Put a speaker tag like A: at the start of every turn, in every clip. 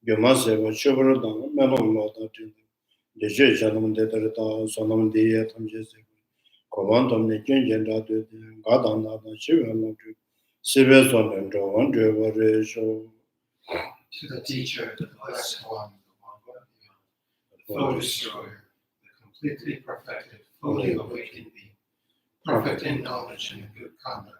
A: Yomaseva Chevrodan, Melon Lota, the Janum de Terta, Sonam de Tamjes, Covantum, the Gengenda, Gadana, Shiva, Sivison and Joan, Joe.
B: To the teacher, the blessed one, the foe destroyer, the completely perfected, fully awakened being, perfect in knowledge and good conduct,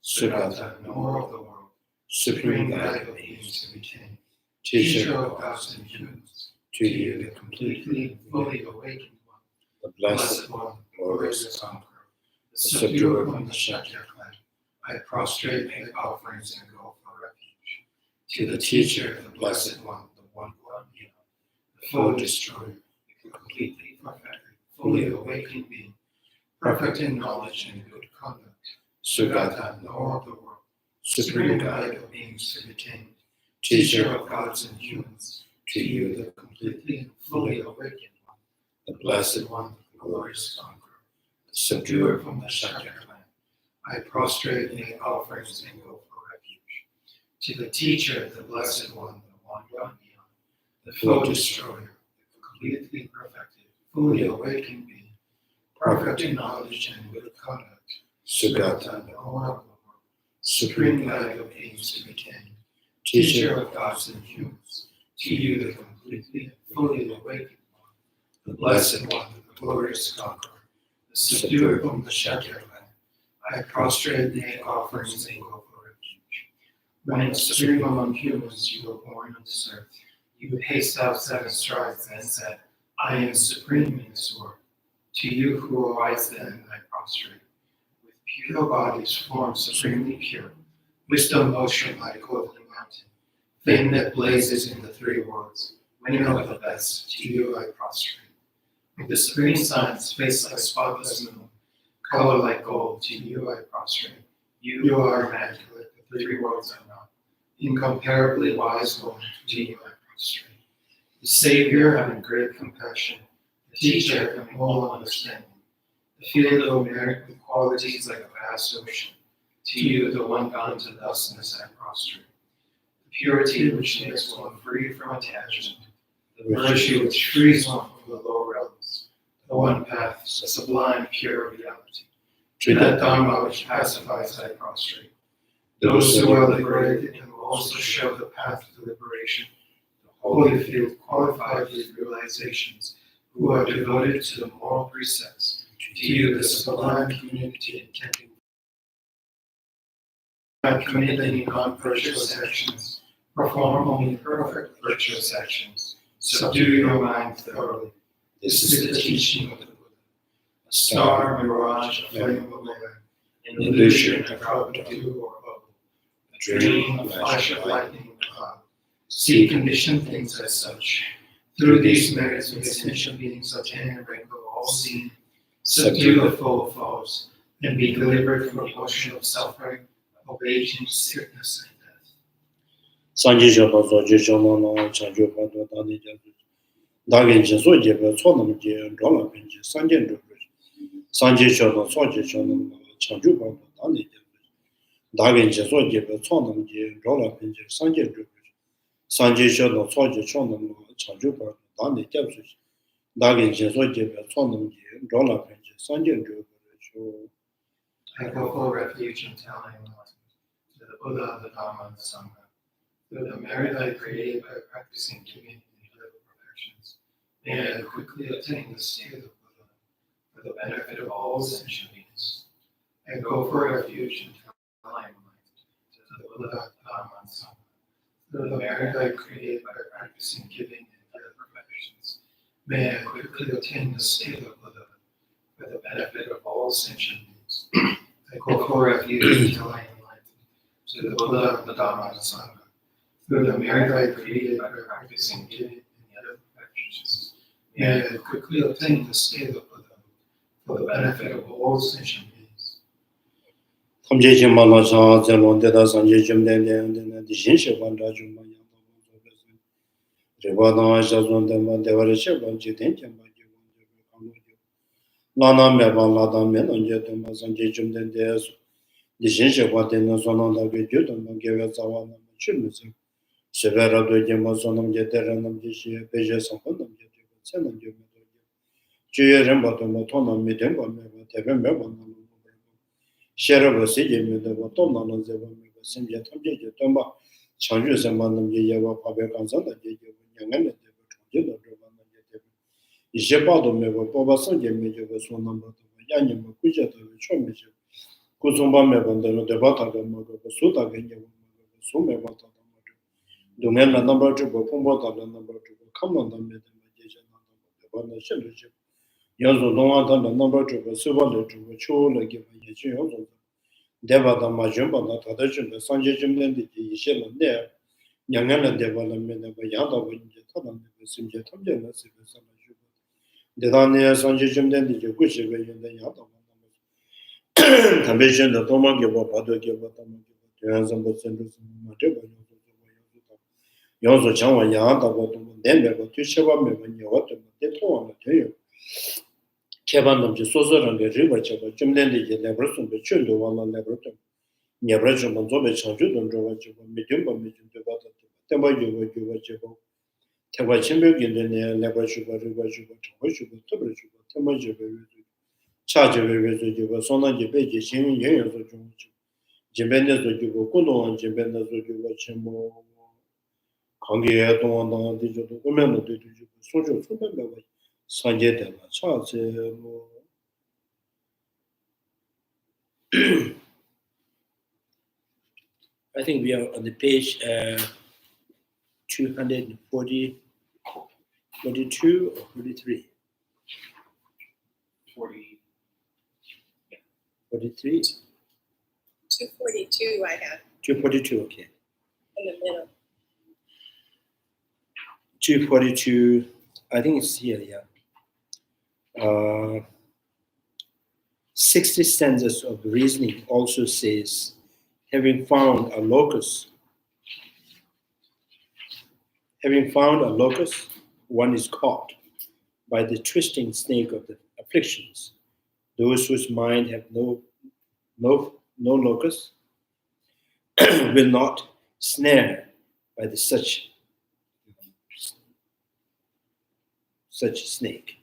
B: Sugata, knower of the world, supreme guide of beings to be tamed, teacher of gods and humans, to you, the completely, fully awakened one, the blessed one, glorious conqueror, the subduer from the Shakya clan, I prostrate, make offerings, and go for refuge. To the teacher, the blessed one, the one who the foe destroyer, the completely perfected, fully awakened being, perfect in knowledge and good conduct, Sugata, knower of the world, supreme guide of beings to be tamed, teacher of gods and humans, to you, the completely and fully awakened one, the blessed one, the glorious conqueror, the subduer from the Shakya clan, I prostrate, make offerings, and go for refuge. To the teacher, the blessed one, the one gone beyond, the foe destroyer, the completely perfected, fully awakened being, perfect in knowledge and good conduct, Sugata, the owner of the world, supreme guide of beings to be tamed, teacher of gods and humans, to you, the completely and fully awakened one, the blessed one, the glorious conqueror, the subduer from the Shakya clan, I prostrate, make offerings, and go for refuge. When supreme among humans you were born on this earth, you paced out 7 strides and said, I am supreme in this world. To you who arise then, I prostrate. With pure bodies formed supremely pure, wisdom motion like golden mountain, fame that blazes in the 3 worlds, winner of the best, to you I prostrate. With the supreme signs, face like spotless moon, color like gold, to you I prostrate. You are immaculate, the 3 worlds are not. Incomparably wise one, to you I prostrate. The Savior having great compassion, the teacher having all understanding, the field of merit with qualities like a vast ocean, to you the one gone to thusness I prostrate. The purity which makes one free from attachment, the virtue which frees one from the low realms, the one path, the sublime pure reality. To that Dharma which pacifies I prostrate. Those who are liberated and also show the path to liberation, the holy field qualified with realizations, who are devoted to the moral precepts, to you the sublime community intending not commit any non-virtuous actions, perform only perfect virtuous actions, subdue your mind thoroughly. This is the teaching of the Buddha. A star, mirage, a flame of light, an illusion, a drop of dew or bubble, a dream, a flash of lightning, a cloud. See conditioned things as such. Through these merits, we essential beings attain and wrangle all seen, subdue the foe of foes, and be delivered from the motion of suffering, of aging, sickness, and death.
A: Sanjay Soji Shono, Chanjo Pado, Dani Jabu, Dagin Soji, Sonam, Rola Pinji, Sanjay Sanjay Shono, Soji Shono, Chanjo Pado, Dani Jabu, Dagin Soji, Sonam, Rola Pinji, Sanjay Sanjay Shono, Soji Shono, Chanjo Pado, Dani Jabu, Dagin Soji, Sonam, Rola Pinji, Sanjay
B: I go for refuge in telling to the Buddha, the Dharma, and the Sangha. Through the merit I created by practicing giving and little perfections, may I quickly attain the state of Buddha for the benefit of all sentient beings. I go for refuge in telling to the Buddha, the Dharma, and the Sangha. Through the merit I created by practicing giving and little perfections, may I quickly attain the state of Buddha for the benefit of all sentient beings. I go for refuge until I am enlightened to the Buddha, the Dharma, and the Sangha. Through the merit I created by practicing giving and the other perfections, may I quickly obtain the state of Buddha for the benefit of all sentient beings.
A: Kamjejim Malacha, Zelon Deda Sanjejim Den, the Shinsha Bandajum, Rivana Shazon Dema, Devarisha, Jitin, Lana Meba, Lada Men, Jetum, Sanjejim Den, the Shinsha Bandena, Sonanda, Vedum, Gavazawana, Chimisim. Severa do Yama Sonam Yeteranam Yishi, Beja Sankanam Yeti, Senam Yama. Juya Remba to Matona Midemba Meva, Tevemba, Sheraba Siji Mideva, Tona Zeva Meva, Simja Tamja Tamba, Chanju Samanam Yeva, Pabekanzana, Yangan, Yeva, Jepado Meva, Boba Sanja Mijeva, Sonamba, Yanima, Kujata, Chomija, Kuzumba Meva, the Bata, Suta, Sumeva, Domena number two, Pomba, number two, come on the Medina, Yanzo don't want the number to Silver to Chu, give a Yozo. Deva the Majumba, the tradition, the Sanjim, the Shell there, Yangana development of Yada, when you tell them, the Simja Tamjan, the Dania Sanjim, then the Yokushi, the Yada. Tambition, the Toma give up, other give up, the Centers, Yozo Chama Yada, then there were two Shava, when you want to get on the Kebanam Sosa and the river Chava, Jimlendi, Leverson, the children, one Leverton. Nebrajum and Zobe Chanju and Rovajo, Midumba, Mijum to Bata, Tamba Yuva, Tawachimberg in the Lebrashuba, Rivashuba, Tawashuba, Tabrashuba, Tamaja, Charge of Rezuva, Sona Jibeji, Shin, Yang of Jimenez of Jugokuno and Jimenez of Juvachimo, Kangia, Don, Digital Women of the Social Food, Sanjeta, Charles. I think we are on the page 240, 42 or 43?
B: 40.
A: 43?
C: 242 I have
A: 242, okay.
C: in the middle.
A: 242, I think it's here, yeah. 60 stanzas of reasoning also says, having found a locus, one is caught by the twisting snake of the afflictions. Those whose mind have no locus will not snare by the such snake.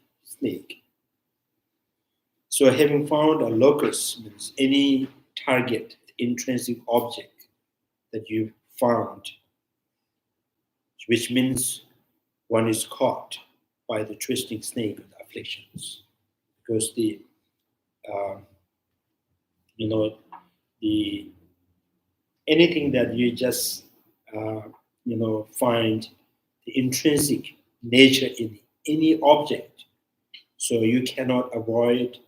A: So having found a locus means any target, intrinsic object that you found, which means one is caught by the twisting snake of the afflictions, because the anything that you just find the intrinsic nature in any object, so you cannot avoid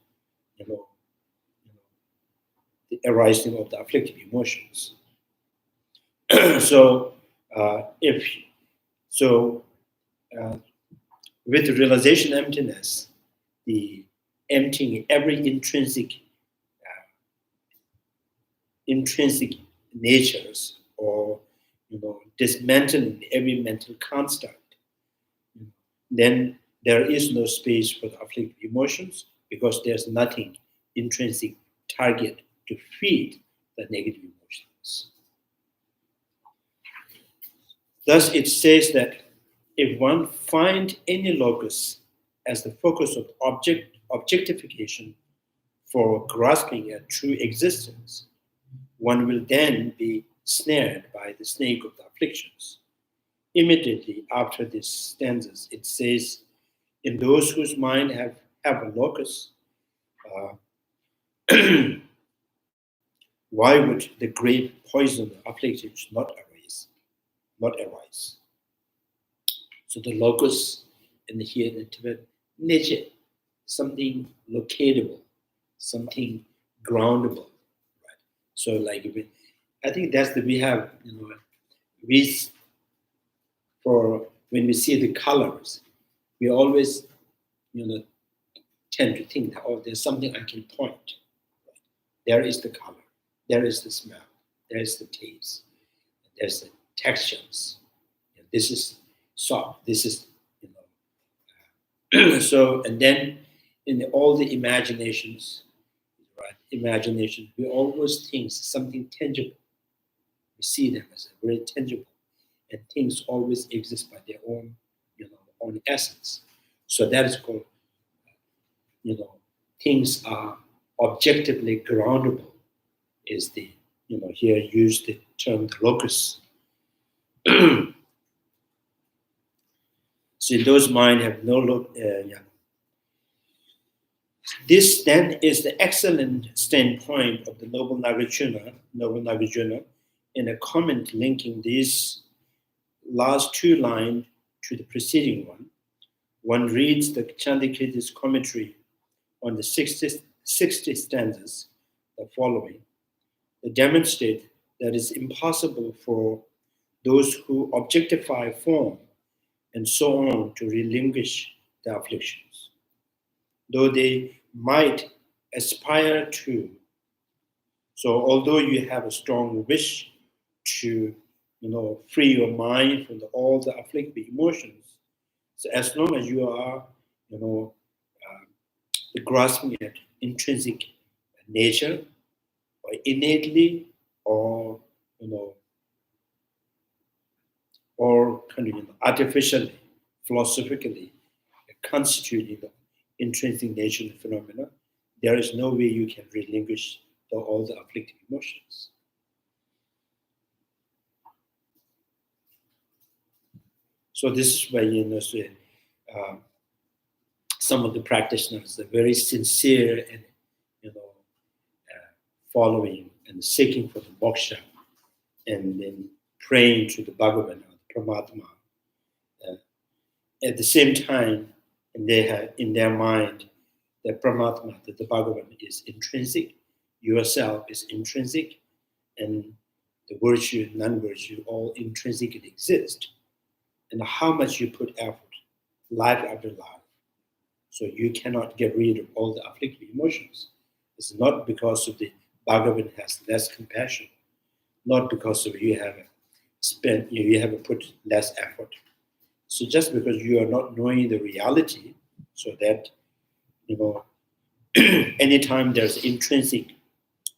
A: the arising of the afflictive emotions. With the realization emptiness, the emptying every intrinsic natures, or dismantling every mental construct, then there is no space for the afflictive emotions, because there's nothing intrinsic target to feed the negative emotions. Thus, it says that if one finds any locus as the focus of objectification for grasping at true existence, one will then be snared by the snake of the afflictions. Immediately after these stanzas, it says, in those whose mind have a locus, why would the great poison of afflictions not arise? So the locus here in Tibet, nature, something locatable, something groundable. Right? So I think that's we have, when we see the colors, we always, tend to think that, there's something I can point. Right? There is the color, there is the smell, there is the taste, there's the textures. This is soft, this is, so, and then in all the imaginations, right? Imagination, we always think something tangible. We see them as very tangible. and things always exist by their own, own essence. So that is called, things are objectively groundable. Is the, here use the term the locus. So those mind have no look. This then is the excellent standpoint of the Noble Nagarjuna, in a comment linking these last two lines to the preceding one. One reads the Chandrakirti's commentary on the 60 stanzas, the following. They demonstrate that it's impossible for those who objectify form and so on to relinquish their afflictions, though they might aspire to. So although you have a strong wish to, free your mind from all the afflictive emotions, so as long as you are, grasping at intrinsic nature, or innately, or or kind of artificially, philosophically constituting the intrinsic nature of the phenomena, there is no way you can relinquish all the afflictive emotions. So this is why some of the practitioners are very sincere and following and seeking for the moksha, and then praying to the Bhagavan, or Paramatma. At the same time, and they have in their mind that Paramatma, that the Bhagavan is intrinsic, yourself is intrinsic, and the virtue, non-virtue, all intrinsically exist. And how much you put effort, life after life, so you cannot get rid of all the afflictive emotions. It's not because of the Bhagavan has less compassion, not because of you have put less effort. So just because you are not knowing the reality, so that anytime there's intrinsic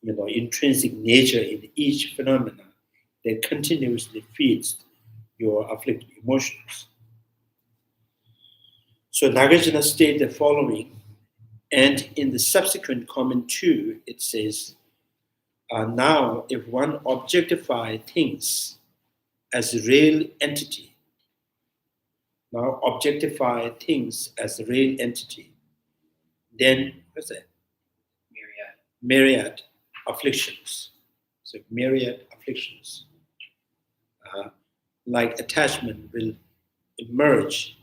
A: nature in each phenomena that continuously feeds your afflictive emotions. So Nagarjuna stated the following, and in the subsequent comment too, it says, now if one objectifies things as a real entity, then what's that? Myriad afflictions. So myriad afflictions, like attachment, will emerge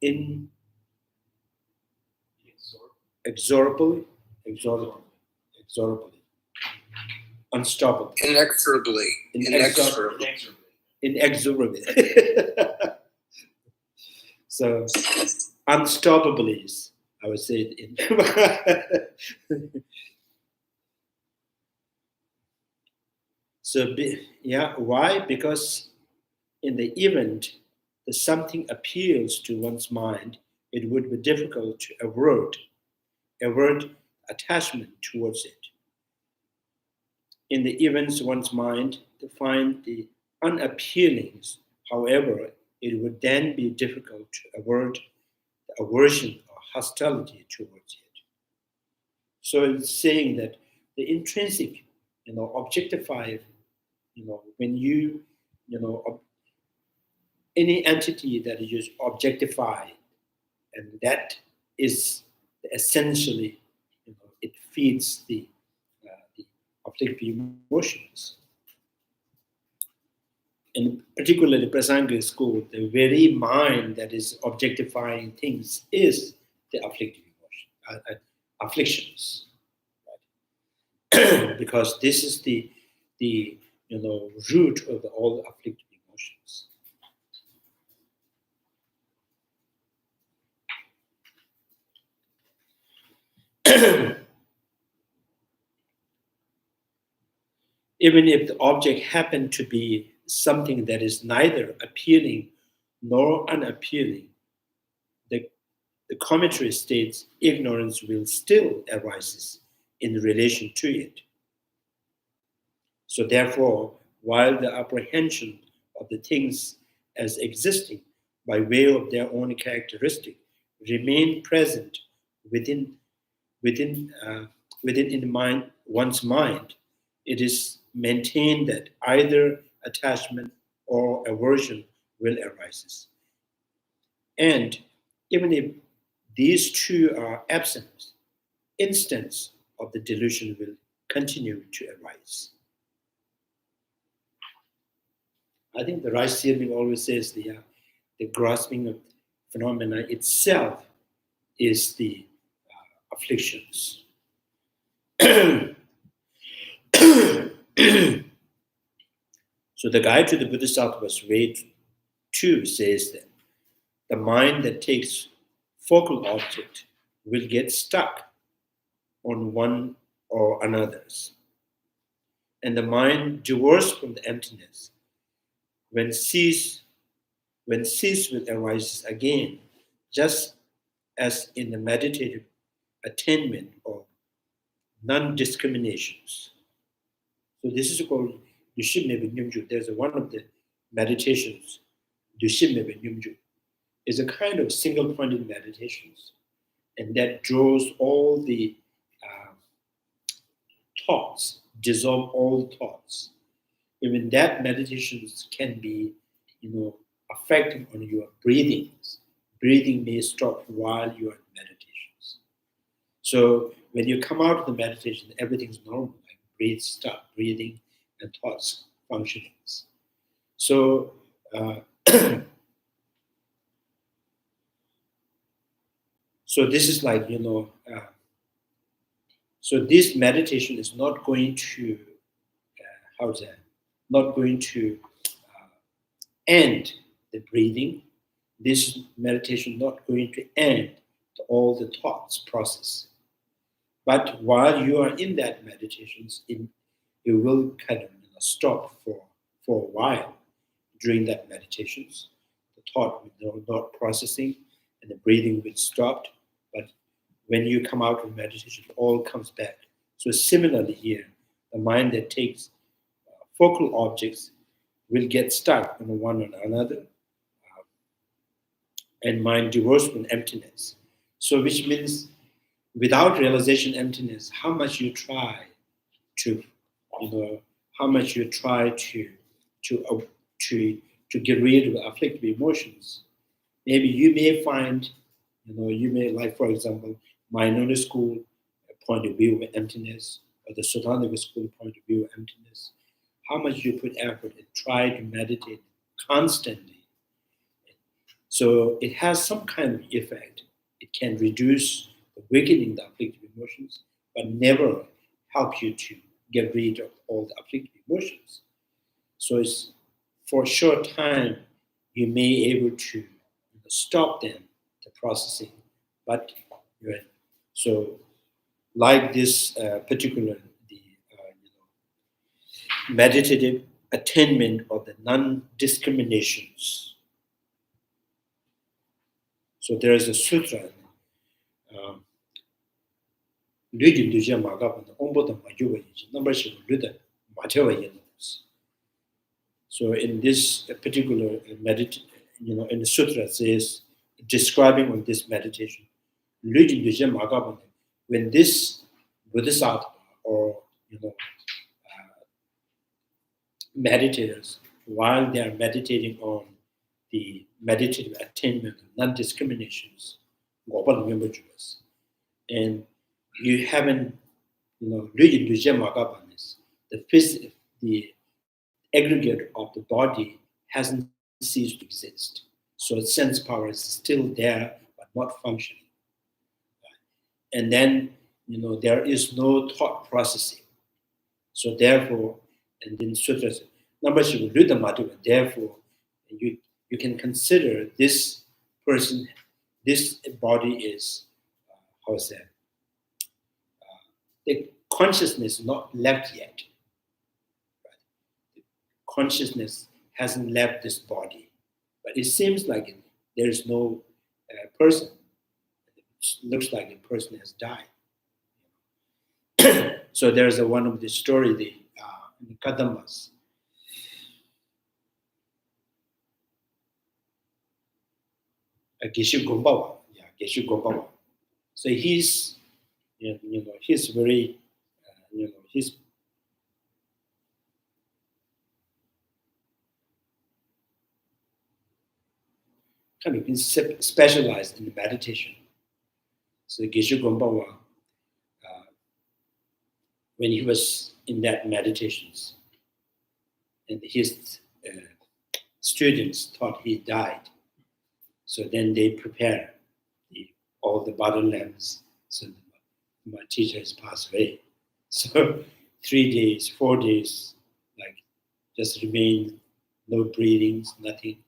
A: inexorably, unstoppably. Inexorably. So unstoppably, I would say it in. So, why? Because in the event that something appeals to one's mind, it would be difficult to avert attachment towards it. In the events one's mind to find the unappealing, however, it would then be difficult to avert the aversion or hostility towards it. So it's saying that the intrinsic, objectify, when you, any entity that is objectified, and that is essentially, it feeds the afflictive emotions. And particularly the Prasanga school, the very mind that is objectifying things is the afflictive emotion, afflictions, right? Because this is the root of all the afflictive emotions. Even if the object happened to be something that is neither appealing nor unappealing, the commentary states ignorance will still arise in relation to it. So therefore, while the apprehension of the things as existing by way of their own characteristic remain present within within in the mind, one's mind, it is maintained that either attachment or aversion will arise. And even if these two are absent, instance of the delusion will continue to arise. I think the Rice theory always says the grasping of phenomena itself is the afflictions. So the guide to the Bodhisattva's way 2 says that the mind that takes focal object will get stuck on one or another's. And the mind divorced from the emptiness, when cease will arise again, just as in the meditative attainment of non-discriminations. So this is called Dushimebe Nyumju. There's one of the meditations, Dushimebe Nyumju, is a kind of single-pointed meditations, and that draws all the thoughts, dissolve all thoughts. Even that meditations can be, affecting on your breathings. Breathing may stop while you are in meditations. So when you come out of the meditation, everything's normal, like breathe, stop breathing, and thoughts functionings. So so this is like, so this meditation is not going to, not going to end the breathing. This meditation not going to end all the thoughts process. But while you are in that meditations, it will kind of stop for a while during that meditations. The thought will not processing and the breathing will stop. But when you come out of meditation, it all comes back. So similarly here, the mind that takes focal objects will get stuck on one or another, and mind divorced from emptiness. So which means without realization emptiness, how much you try to, how much you try to get rid of afflictive emotions, maybe you may find, you may, like for example, minority school point of view of emptiness, or the Sutanic school point of view of emptiness. How much you put effort and try to meditate constantly. So it has some kind of effect. It can reduce the weakening the afflictive emotions, but never help you to get rid of all the afflictive emotions. So it's for a short time you may able to stop them, the processing, but so like this particular meditative attainment of the non-discriminations. So there is a sutra. So in this particular in the sutra it says, describing of this meditation, when this Bodhisattva or meditators, while they are meditating on the meditative attainment of non-discriminations, and you haven't, the aggregate of the body hasn't ceased to exist. So sense power is still there, but not functioning. And then, there is no thought processing. So therefore, and then sutras, therefore, you can consider this person, this body is, the consciousness not left yet. Right? The consciousness hasn't left this body, but it seems like there is no person. It looks like the person has died. So there's one of the story, the Kadamas. Geshe Gombawa. Yeah, Geshe Gombawa. So he's, he's very, he's kind of been specialized in the meditation. So Geshe Gombawa, when he was in that meditations, and his students thought he died, so then they prepare all the bottle lamps. So my teacher has passed away. So 3 days, 4 days, like just remain, no breathings, nothing.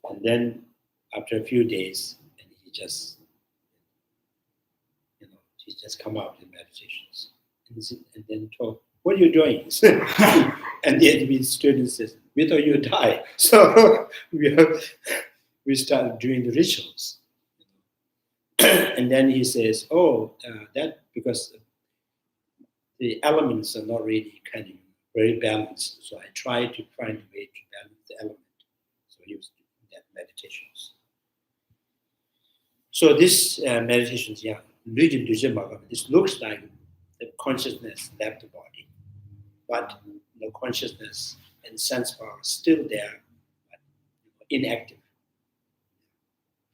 A: And then after a few days, and he just come out in meditations. And then told, what are you doing? And the enemy student says, we thought you die. So we started doing the rituals. And then he says, that because the elements are not really kind of very balanced. So I try to find a way to balance the element. So he was doing that meditations. So this meditations, this looks like the consciousness left the body, but the consciousness and sense power are still there, but inactive.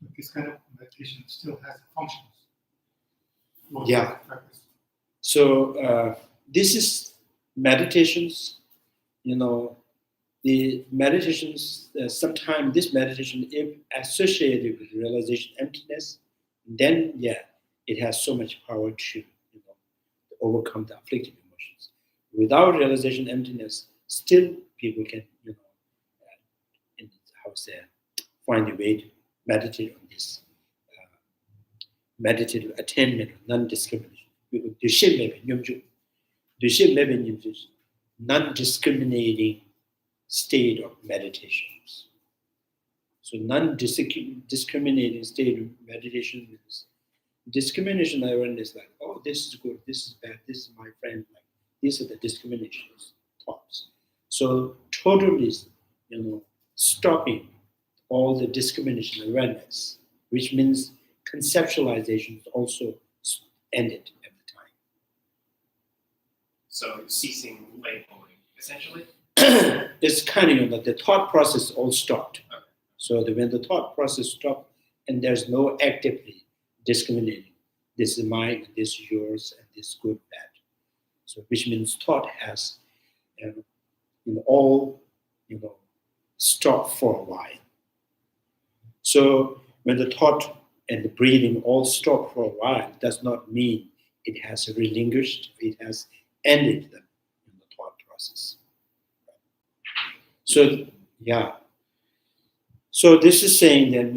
B: But this kind of meditation still has functions.
A: Yeah. So this is meditations. The meditations. Sometimes this meditation, if associated with realization emptiness, then it has so much power to overcome the afflictive emotions. Without realization emptiness, still people can find a way to meditate on this meditative attainment of non-discrimination. Non-discriminating state of meditations. So non-discriminating state of meditation means discrimination awareness, like, oh, this is good, this is bad, this is my friend, like these are the discriminations thoughts. So totally, stopping all the discrimination awareness, which means conceptualization is also ended at the time.
C: So ceasing labeling, essentially?
A: It's kind of the thought process all stopped. Okay. So when the thought process stopped and there's no actively discriminating, this is mine, this is yours, and this is good, bad. So which means thought has all stopped for a while. So when the thought and the breathing all stop for a while, does not mean it has relinquished, it has ended the thought process. So So this is saying that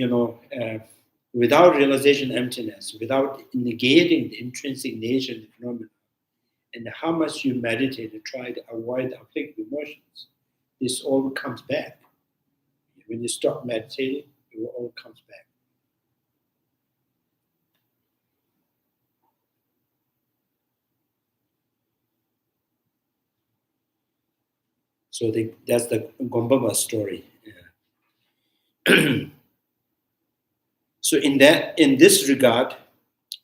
A: without realization emptiness, without negating the intrinsic nature of the phenomena, and how much you meditate and try to avoid the afflictive emotions, this all comes back. When you stop meditating, it all comes back. So that's the Gombaba story. So in this regard,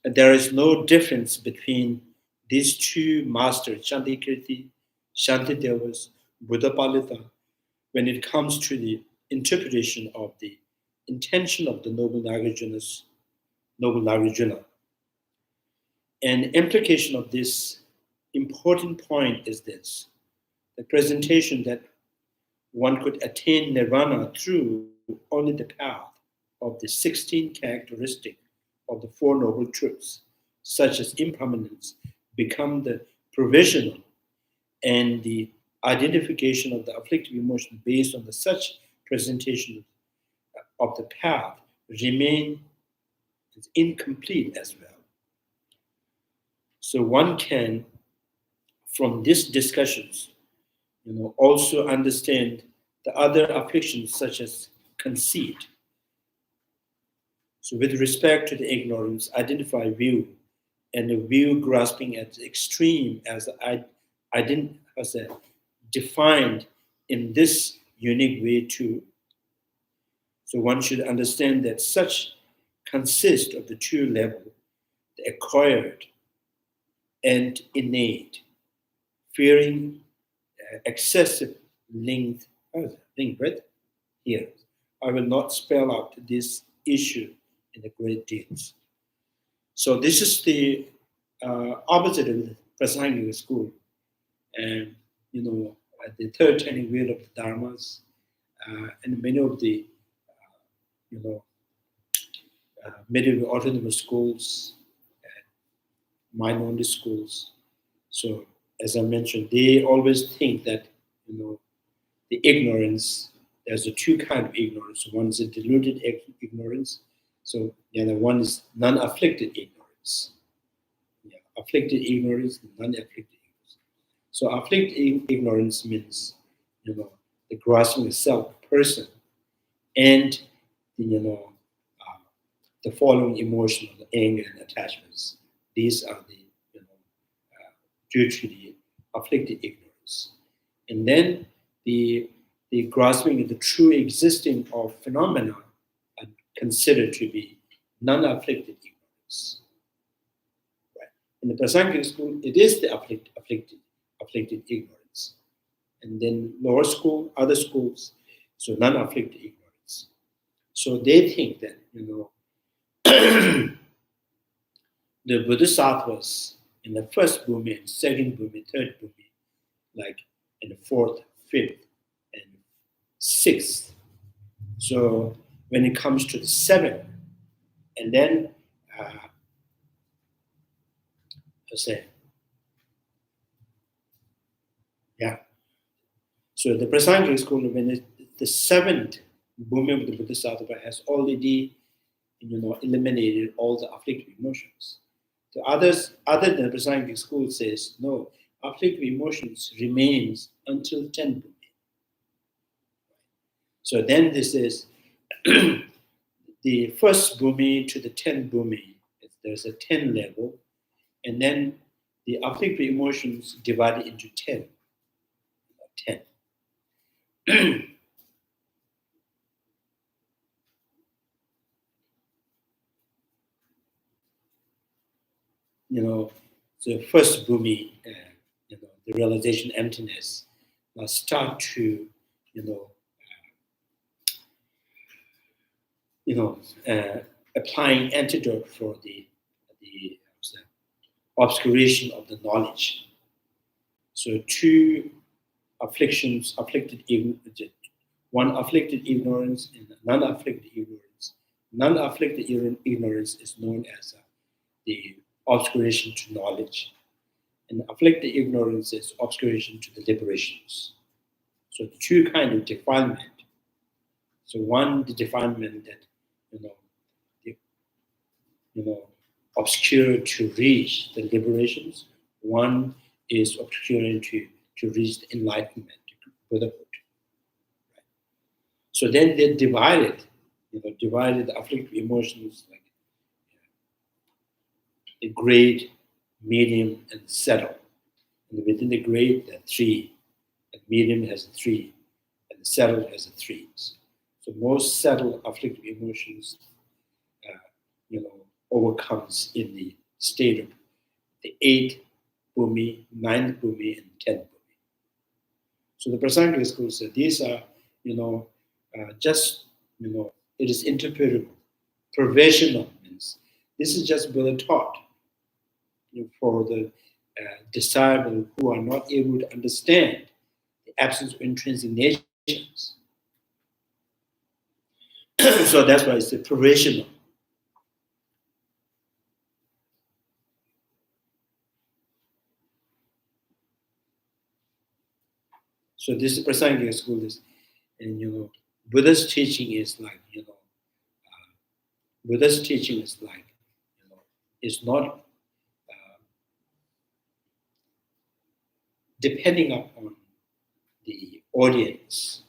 A: there is no difference between these two masters, Chandrakirti, Shantidevas, Buddhapalita, when it comes to the interpretation of the intention of the noble Nagarjuna. And the implication of this important point is this: the presentation that one could attain nirvana through only the path of the 16 characteristics of the Four Noble Truths, such as impermanence, become the provisional, and the identification of the afflictive emotion based on such presentation of the path remain incomplete as well. So one can, from these discussions, also understand the other afflictions such as conceit. So with respect to the ignorance, identify view, and the view grasping at the extreme as defined in this unique way too. So one should understand that such consist of the two levels, the acquired and innate, fearing excessive length breadth here. I will not spell out this issue in the great deals. So this is the opposite of the Prasangic school, and the third turning wheel of the dharmas, and many of the you know medieval autonomous schools, mind-only schools. So as I mentioned, they always think that the ignorance. There's a two kind of ignorance. One is a deluded ignorance. So the other one is non-afflicted ignorance. Yeah, afflicted ignorance, non-afflicted ignorance. So afflicted ignorance means, the grasping the self person and the following emotional anger and attachments. These are the due to the afflicted ignorance, and then the grasping of the true existing of phenomena are considered to be non-afflicted ignorance. Right? In the Prasangic school, it is the afflicted ignorance, and then lower school, other schools, so non-afflicted ignorance. So they think that the Bodhisattvas in the first bhumi and second bhumi, third bhumi, like in the fourth, fifth, and sixth. So when it comes to the seventh, and then so the Prasangic school, when the seventh bhumi of the Bodhisattva has already eliminated all the afflictive emotions. The others, other than the Prasangic school, says no, afflictive emotions remains until 10 bhumi. So then this is the first bhumi to the 10 bhumi. There's a 10 level, and then the afflictive emotions divided into 10. 10. The first bhumi, the realization emptiness, start to, applying antidote for the obscuration of the knowledge. So two afflictions, one afflicted ignorance and non-afflicted ignorance. Non-afflicted ignorance is known as the obscuration to knowledge, and afflicted ignorance is obscuration to the liberations. So the two kind of defilement. So one, the defilement that obscure to reach the liberations. One is obscuring to reach the enlightenment, Buddhahood. Right? So then they divided the afflictive emotions like the grade, medium, and settle. And within the grade, there are three. The medium has a 3, and the settled has a 3. So most settled afflictive emotions, overcomes in the state of the 8th bhumi, 9th bhumi, and 10th bhumi. So the Prasangic school said these are, it is interpretable. Provisional means this is just Buddha taught for the disciple who are not able to understand the absence of intrinsic natures. So that's why it's the provisional. So this is Prasangic school is, and Buddha's teaching is like Buddha's teaching is like is not depending upon the audience.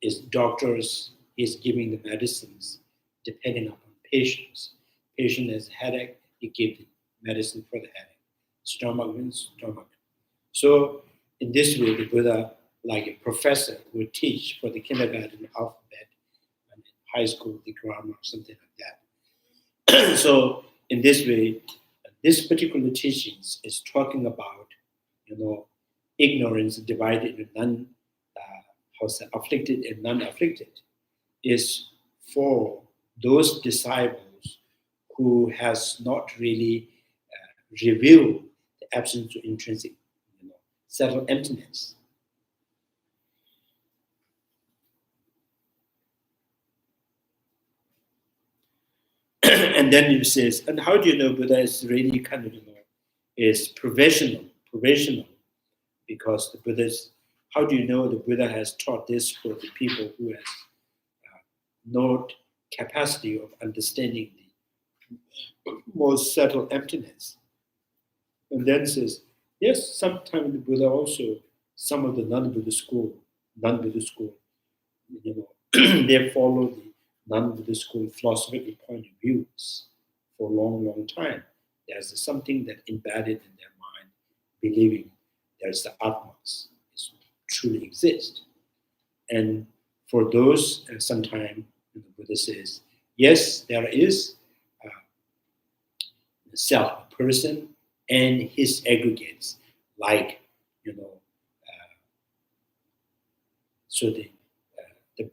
A: Is doctors is giving the medicines depending upon patients. Patient has headache, he gives the medicine for the headache. Stomach means stomach. So in this way, the Buddha, like a professor, would teach for the kindergarten alphabet and high school, the grammar, something like that. So in this way, this particular teachings is talking about, ignorance divided into afflicted and non-afflicted, is for those disciples who has not really revealed the absence of intrinsic, settled emptiness. And then it says, and how do you know Buddha is really kind of, is provisional, because the Buddha's, how do you know the Buddha has taught this for the people who has no capacity of understanding the most subtle emptiness? And then says, yes, sometimes the Buddha also, some of the non-Buddhist school, they follow the non-Buddhist school philosophical point of views for a long, long time. There's something that embedded in their mind, believing there's the Atmas, truly exist. And for those, sometimes the Buddha says, yes, there is the self, a person, and his aggregates, like, so the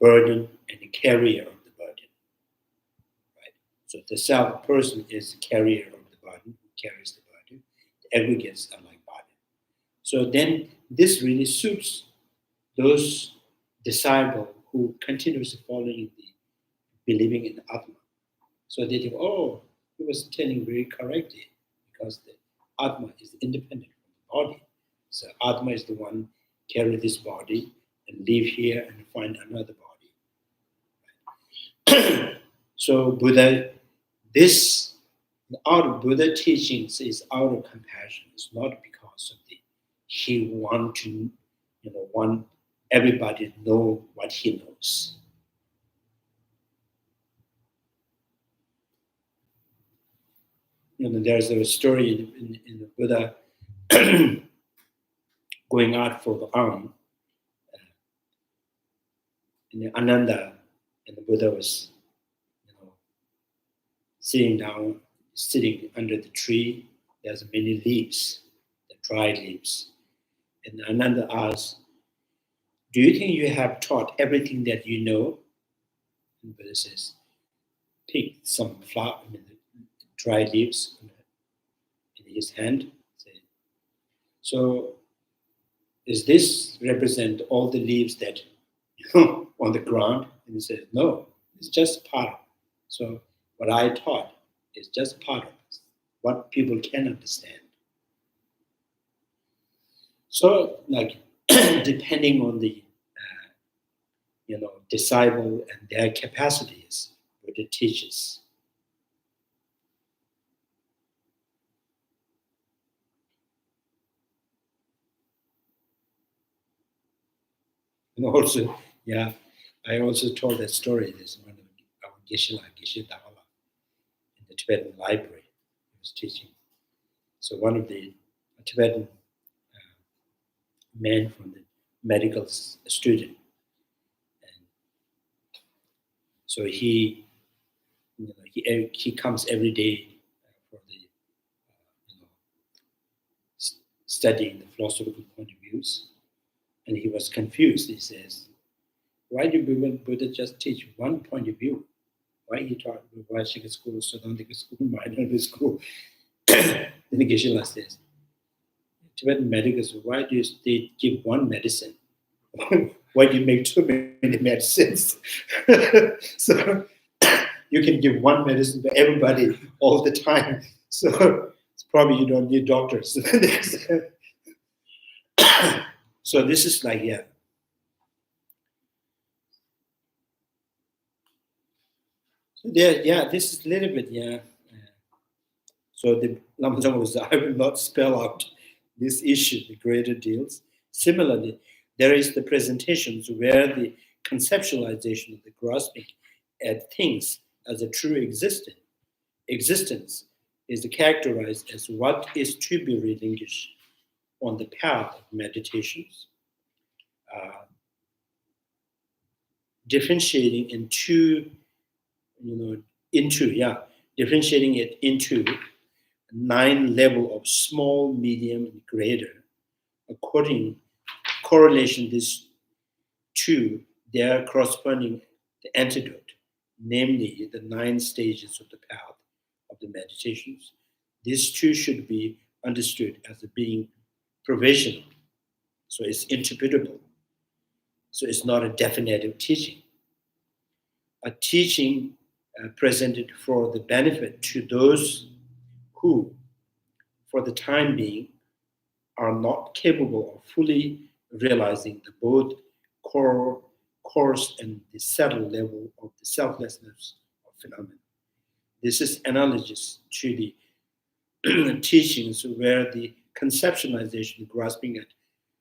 A: burden and the carrier of the burden, right? So the self person is the carrier of the burden, who carries the burden. The aggregates are like burden. So then this really suits those disciples who continuously following the believing in the Atma. So they think, oh, he was telling very correctly, because the Atma is independent from the body. So Atma is the one carry this body and live here and find another body. So Buddha, this out of Buddha teachings is out of compassion. It's not because of he want to, want everybody to know what he knows. There's a story in the Buddha going out for the alms. And Ananda and the Buddha was, sitting under the tree. There's many leaves, the dried leaves. And Ananda asked, do you think you have taught everything that you know? And Buddha says, pick some flower, the dry leaves in his hand. So, does this represent all the leaves that on the ground? And he says, no, it's just part. So what I taught is just part of it, what people can understand. So, like, depending on the disciple and their capacities, Buddha teaches. And also, I also told that story. There's one of our Geshe Dawala in the Tibetan library. He was teaching. So one of the Tibetan men from the medical student, and so he comes every day for the studying the philosophical point of views, and he was confused. He says, why do Buddha just teach one point of view? Why he taught Vaishika school, Siddhantika school, Minority school? Then Geshe-la says, Tibetan medical school, why do they give one medicine? Why do you make too many medicines? So you can give one medicine to everybody all the time. So it's probably you don't need doctors. So this is like, this is a little bit, So the Lama Tsongkapha, I will not spell out this issue, the greater deals. Similarly, there is the presentations where the conceptualization of the grasping at things as a true existence is characterized as what is to be relinquished on the path of meditations, differentiating in two differentiating it into 9 level of small, medium, and greater, correlation these two their corresponding antidote, namely the 9 stages of the path of the meditations. These two should be understood as being provisional, so it's interpretable. So it's not a definitive teaching. A teaching presented for the benefit to those who, for the time being, are not capable of fully realizing the both coarse and the subtle level of the selflessness of phenomena. This is analogous to the teachings where the conceptualization grasping at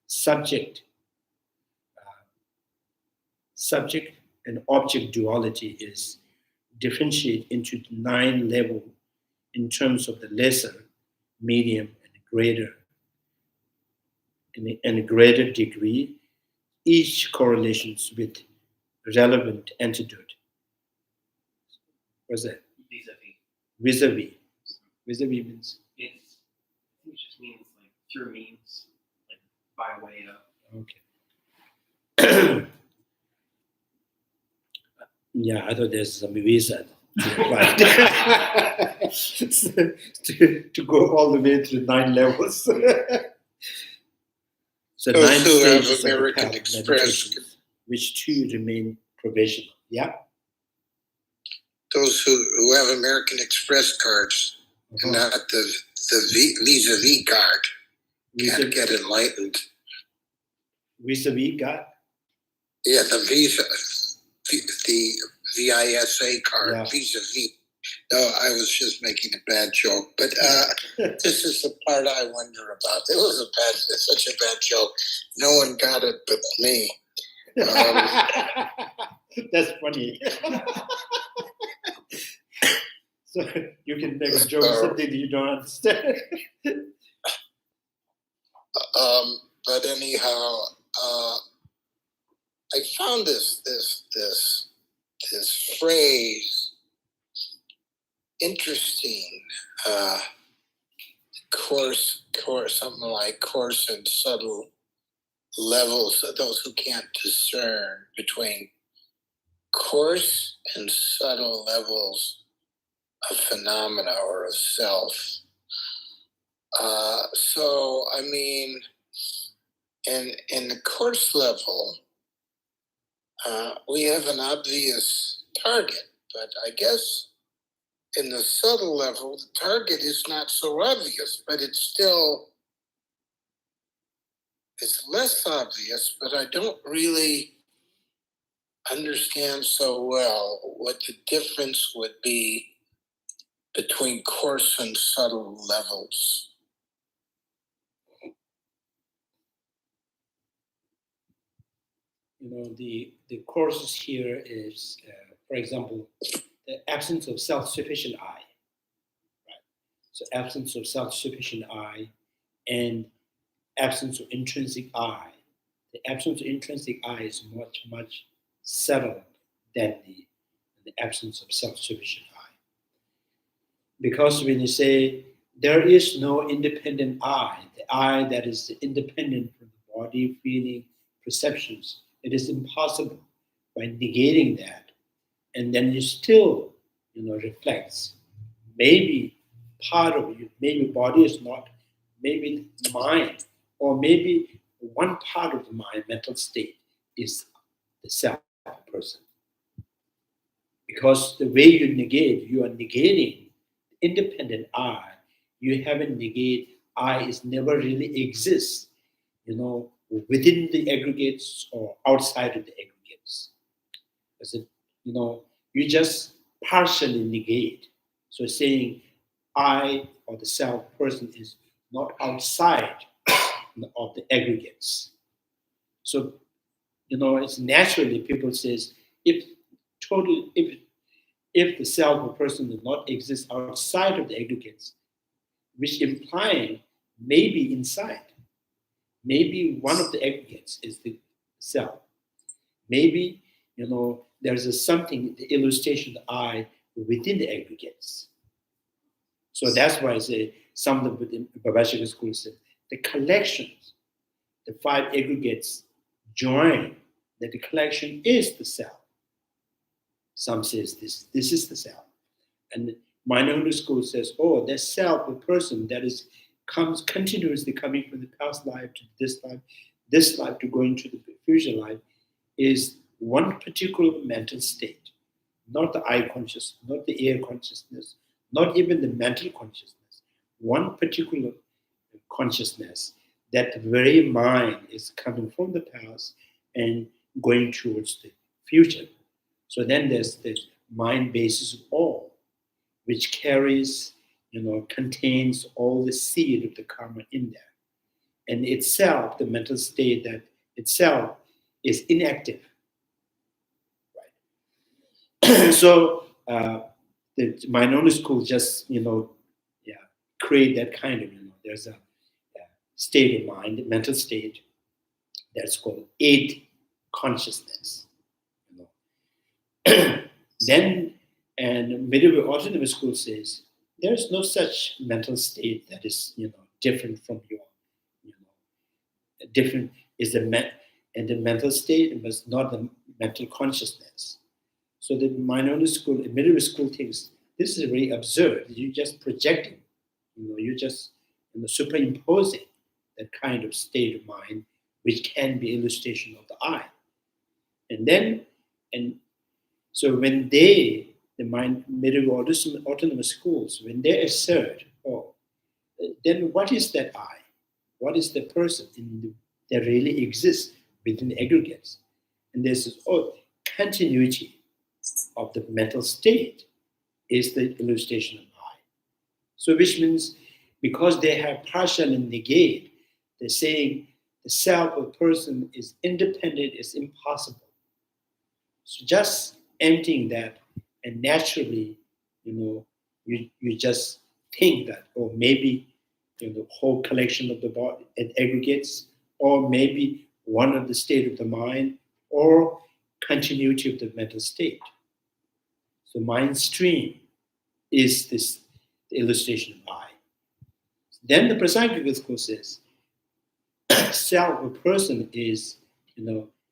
A: subject and object duality is differentiated into 9 levels in terms of the lesser, medium, and greater, in a greater degree, each correlations with relevant antidote. What's that?
C: Vis-a-vis.
A: Vis-a-vis. Vis-a-vis means?
C: I think it just means like through means, like by way of.
A: Okay. Yeah, I thought there's some visa to apply to go all the way to 9 levels. So
D: Those
A: 9
D: who have
A: stages of the
D: American
A: path of
D: Express
A: meditation, which two remain provisional. Yeah.
D: Those who have American Express cards, and not the vis-a-vis card, can't get enlightened.
A: Vis-a-vis God?
D: Yeah, the visa, the VISA card,
A: Yeah.
D: vis-a-vis. No, I was just making a bad joke, but this is the part I wonder about. It was such a bad joke. No one got it but me.
A: That's funny. So you can make a joke something you don't understand.
D: But anyhow, I found this phrase interesting. Coarse, something like coarse and subtle levels. Those who can't discern between coarse and subtle levels of phenomena or of self. So, I mean, in the coarse level, we have an obvious target, but I guess in the subtle level, the target is not so obvious, but it's less obvious, but I don't really understand so well what the difference would be between coarse and subtle levels.
A: The courses here is, for example, the absence of self-sufficient I. Right? So absence of self-sufficient I and absence of intrinsic I. The absence of intrinsic I is much, much subtler than the absence of self-sufficient I. Because when you say there is no independent I, the I that is independent from the body, feeling, perceptions, it is impossible by negating that. And then you still, reflects. Maybe part of you, maybe body is not, maybe mind, or maybe one part of my mental state is the self person. Because the way you negate, you are negating independent I. You haven't negated I is never really exists, within the aggregates or outside of the aggregates. As it, you just partially negate. So saying I or the self person is not outside of the aggregates. So, it's naturally people says if the self or person does not exist outside of the aggregates, which implying maybe inside. Maybe one of the aggregates is the self. Maybe, there's something, the illustration of the I within the aggregates. So that's why I say some of the Babashika school said the collections, the 5 aggregates join, that the collection is the self. Some says this is the self. And minority school says, oh, that self, the person that is comes continuously coming from the past life to this life to going to the future life, is one particular mental state, not the eye consciousness, not the ear consciousness, not even the mental consciousness, one particular consciousness, that the very mind is coming from the past and going towards the future. So then there's the mind basis of all, which carries, contains all the seed of the karma in there. And itself, the mental state that itself is inactive. Right? So the minority school just, create that kind of, there's a state of mind, a mental state that's called eight consciousness. Then, and medieval autonomous school says there is no such mental state that is, different from your, different is the mental state, but not the mental consciousness. So the minority school, medieval school thinks this is very absurd. You're just projecting, you're just superimposing that kind of state of mind, which can be illustration of the I. And so when the medieval autonomous schools, when they assert, then what is that I? What is the person that really exists within the aggregates? And this is, continuity of the mental state is the illustration of I. So which means because they have partial and negate, they're saying the self of person is independent, is impossible. So just emptying that, and naturally, you just think that, or maybe the whole collection of the body it aggregates, or maybe one of the state of the mind, or continuity of the mental state. So mind stream is this the illustration of I. Then the Prasangika school says, self, a person is,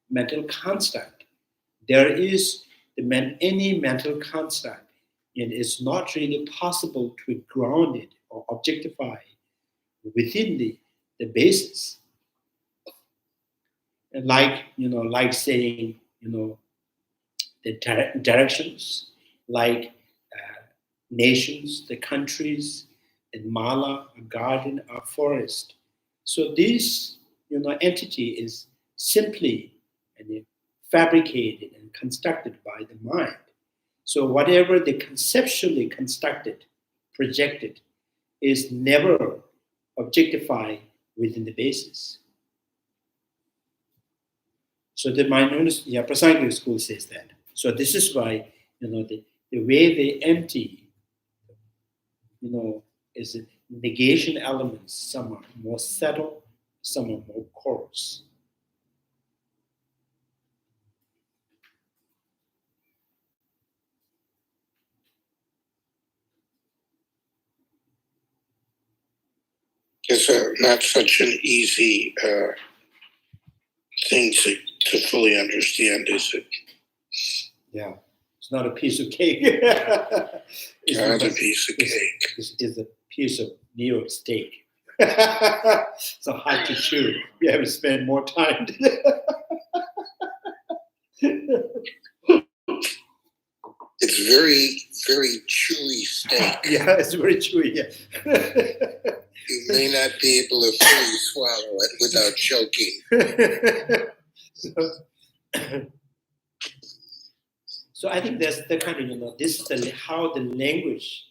A: mental construct. There is any mental construct, and it's not really possible to ground it or objectify within the basis. And like saying, the directions, like nations, the countries, and mala, a garden, a forest. So this, entity is simply fabricated and constructed by the mind. So whatever they conceptually constructed, projected, is never objectified within the basis. So the minority, Prasangika school says that. So this is why, the way they empty, is negation elements. Some are more subtle, some are more coarse.
D: It's not such an easy thing to fully understand, is it?
A: Yeah, it's not a piece of cake.
D: It's not a piece of cake.
A: It's a piece of New York steak. So hard to chew. You have to spend more time.
D: It's very, very chewy steak.
A: Yeah, it's very chewy. Yeah.
D: You may not be able to fully swallow it without choking.
A: So I think that's the kind of, this is how the language,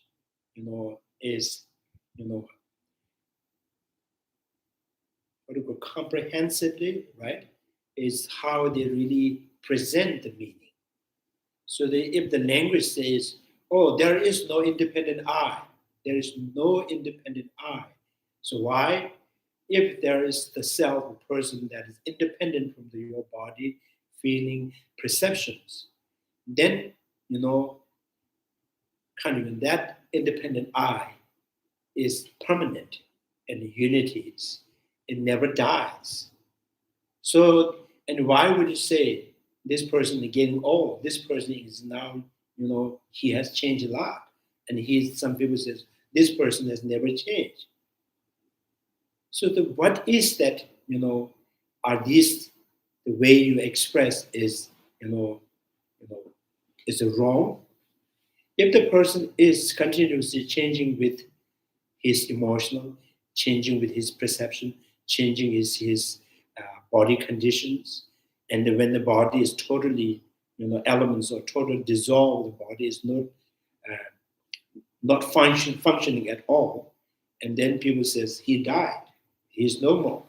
A: is, what do you call, comprehensively, right? Is how they really present the meaning. So if the language says, there is no independent I, there is no independent I. So why? If there is the self, a person that is independent from your body, feeling, perceptions, then, kind of that independent I is permanent and unity is, it never dies. So, and why would you say this person is getting old? This person is now, he has changed a lot. And some people says, this person has never changed. So what is that, are these, the way you express is, is it wrong? If the person is continuously changing with his emotional, changing with his perception, changing his body conditions, and then when the body is totally, elements are totally dissolved, the body is not functioning at all, and then people says he died, he is no more.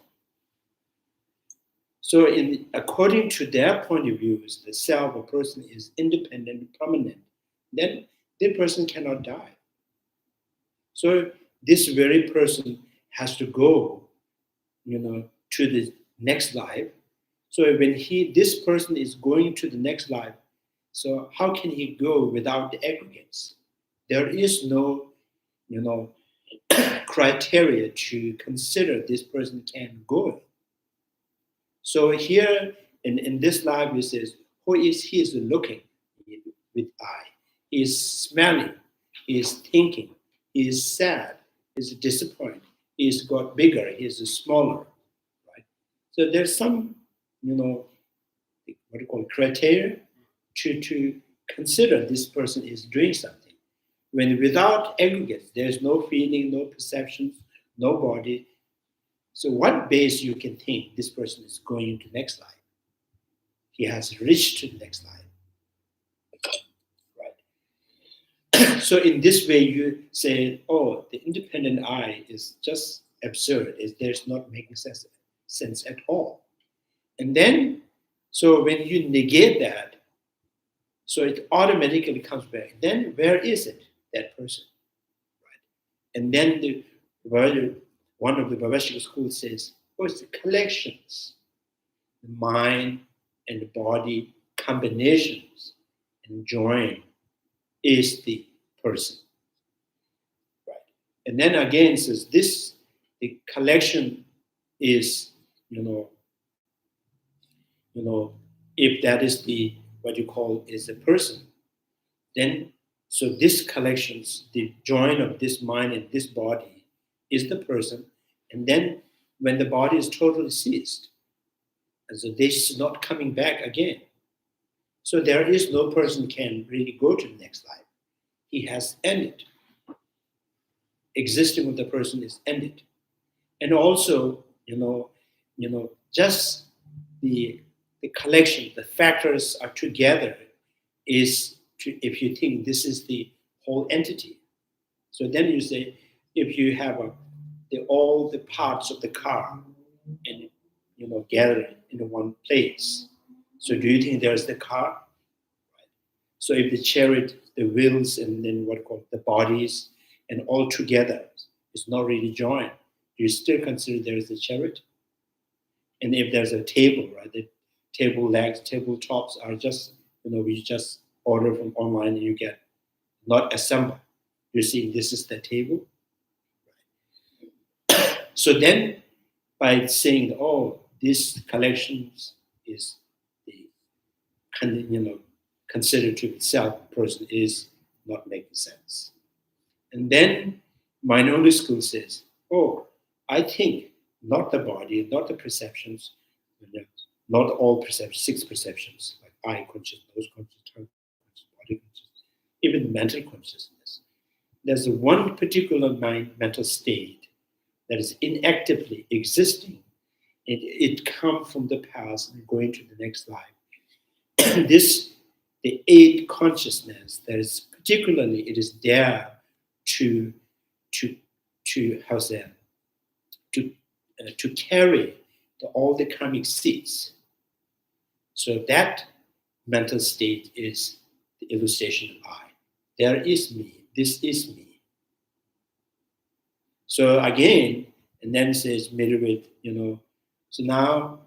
A: So, according to their point of view, is the self, a person is independent, permanent, then the person cannot die. So this very person has to go, to the next life. So when this person is going to the next life, so how can he go without the aggregates? There is no, criteria to consider this person can go. So here in this life, it says, he is looking with eye, he is smelling, he is thinking, he is sad, he is disappointed, he is got bigger, he is smaller, right? So there's some, what do you call it, criteria to consider this person is doing something. When without aggregates, there's no feeling, no perceptions, no body. So what base you can think this person is going into next life? He has reached to the next life. So in this way, you say, oh, the independent I is just absurd. There's not making sense at all. And then, so when you negate that, so it automatically comes back. Then where is it, that person? Right? And then one of the Bhavashika schools says, oh, it's the collections, the mind and the body combinations and join is the person. Right. And then again says the collection is, if that is the what you call is a person, then so this collections, the join of this mind and this body is the person, and then when the body is totally ceased, and so this is not coming back again. So there is no person can really go to the next life. He has ended. Existing of the person is ended. And also, just the collection, the factors are together is if you think this is the whole entity. So then you say, if you have all the parts of the car and gathered in one place, so do you think there's the car? Right. So if the chariot, the wheels, and then what called the bodies, and all together is not really joined, do you still consider there is a chariot? And if there's a table, right, the table legs, table tops are just, we just order from online and you get not assembled. You're seeing this is the table. So then by saying, oh, this collections is the, considered to itself person is not making sense. And then minority school says, oh, I think not the body, not the perceptions, not all perceptions, 6 perceptions, like eye consciousness, nose consciousness, tongue consciousness, body consciousness, even mental consciousness. There's one particular mental state that is inactively existing. It comes from the past and going to the next life. The 8 consciousness that is particularly, it is there to how's that? To carry all the karmic seeds. So that mental state is the illustration of I. There is me. This is me. So again, and then says middle with, so now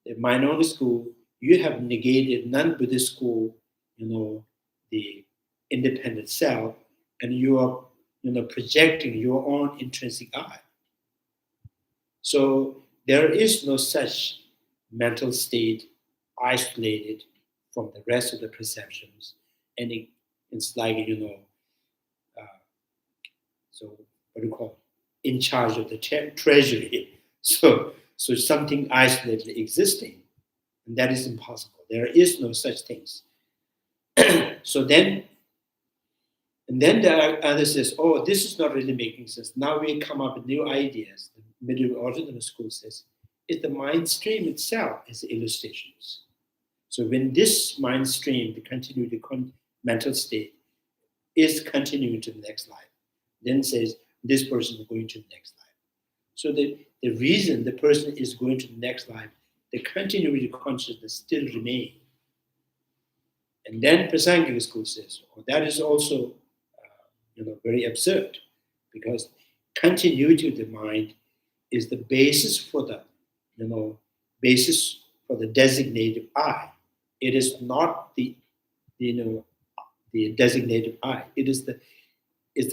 A: the minority school, you have negated non-Buddhist school the independent self, and you are, projecting your own intrinsic I. So there is no such mental state isolated from the rest of the perceptions, and it's like uh, so what do you call it? In charge of the treasury. So something isolated existing, and that is impossible. There is no such things. So then, and then the other says, oh, this is not really making sense. Now we come up with new ideas. The middle orthodox school says, it's the mind stream itself is illustrations. So when this mind stream, the continued mental state, is continuing to the next life, then says this person is going to the next life. So the reason the person is going to the next life, the continuity consciousness still remains. And then Prasangic school says, oh, that is also very absurd, because continuity of the mind is the basis for the designated I. It is not the designated I. It is the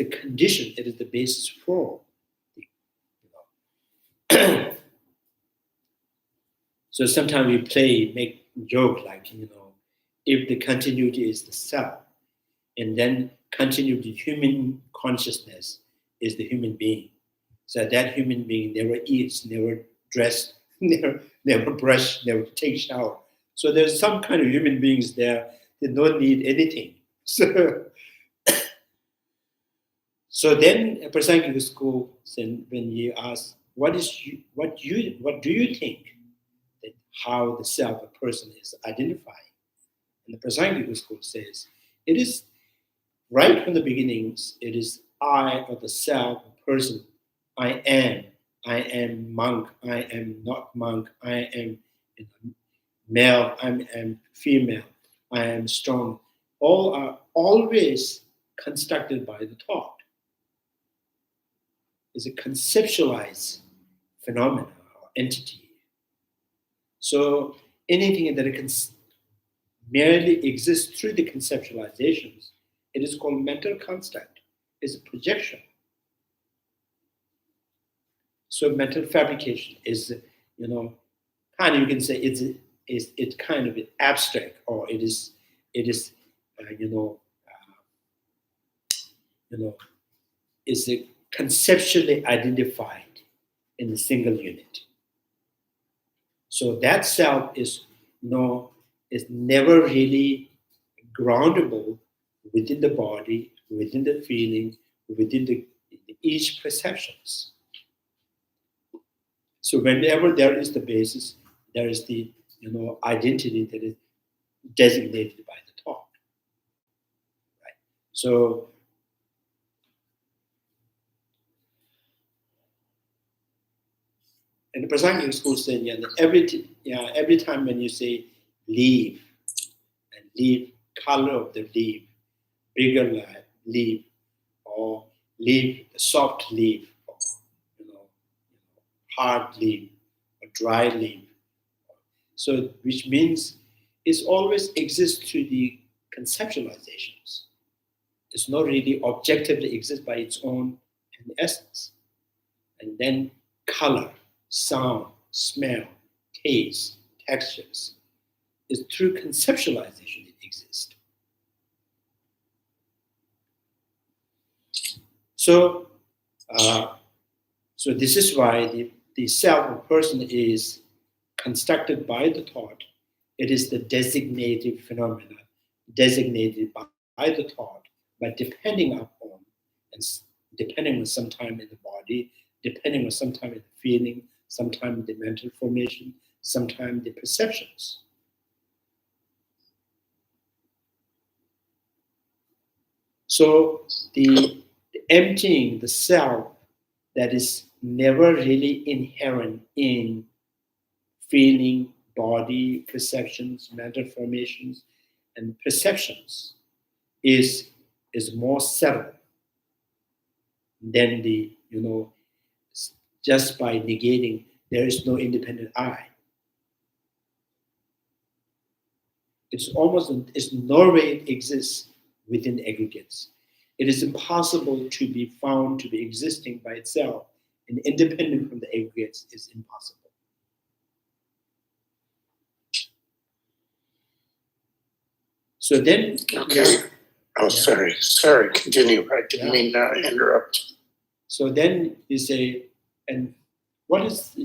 A: condition. It is the basis for the, So sometimes we make joke like if the continuity is the self, and then continuity human consciousness is the human being. So that human being never eats, never dress, never brush, never take shower. So there's some kind of human beings there that don't need anything. So then a Prasangic school, when you ask, what do you think that how the self, a person is identifying? And the Prasangic school says, it is right from the beginnings, it is I or the self, person. I am monk, I am not monk, I am male, I am female, I am strong. All are always constructed by the thought. It's a conceptualized phenomena or entity. So anything that can merely exist through the conceptualizations, it is called mental construct. It's a projection. So mental fabrication is, kind of, you can say it's kind of abstract, or it is, is conceptually identified in a single unit. So that self is never really groundable within the body, within the feeling, within each perceptions. So whenever there is the basis, there is the identity that is designated by the thought. Right? So in the Prasangic school saying, every time when you say leaf, and leaf, color of the leaf, bigger leaf, or leaf, soft leaf, or hard leaf, or dry leaf. So which means it always exists through the conceptualizations. It's not really objectively exists by its own essence. And then color, sound, smell, taste, textures, is through conceptualization it exists. So this is why the self of person is constructed by the thought. It is the designated phenomena, designated by the thought, but depending upon, and depending on sometime in the body, depending on sometime in the feeling, sometime in the mental formation, sometime the perceptions. So the emptying the self that is never really inherent in feeling, body, perceptions, mental formations, and perceptions is more subtle than the, just by negating, there is no independent I. it's no way it exists within aggregates. It is impossible to be found to be existing by itself and independent from the aggregates is impossible. So then,
D: Okay. Oh, sorry. Continue. I didn't mean to interrupt.
A: So then you say, and what is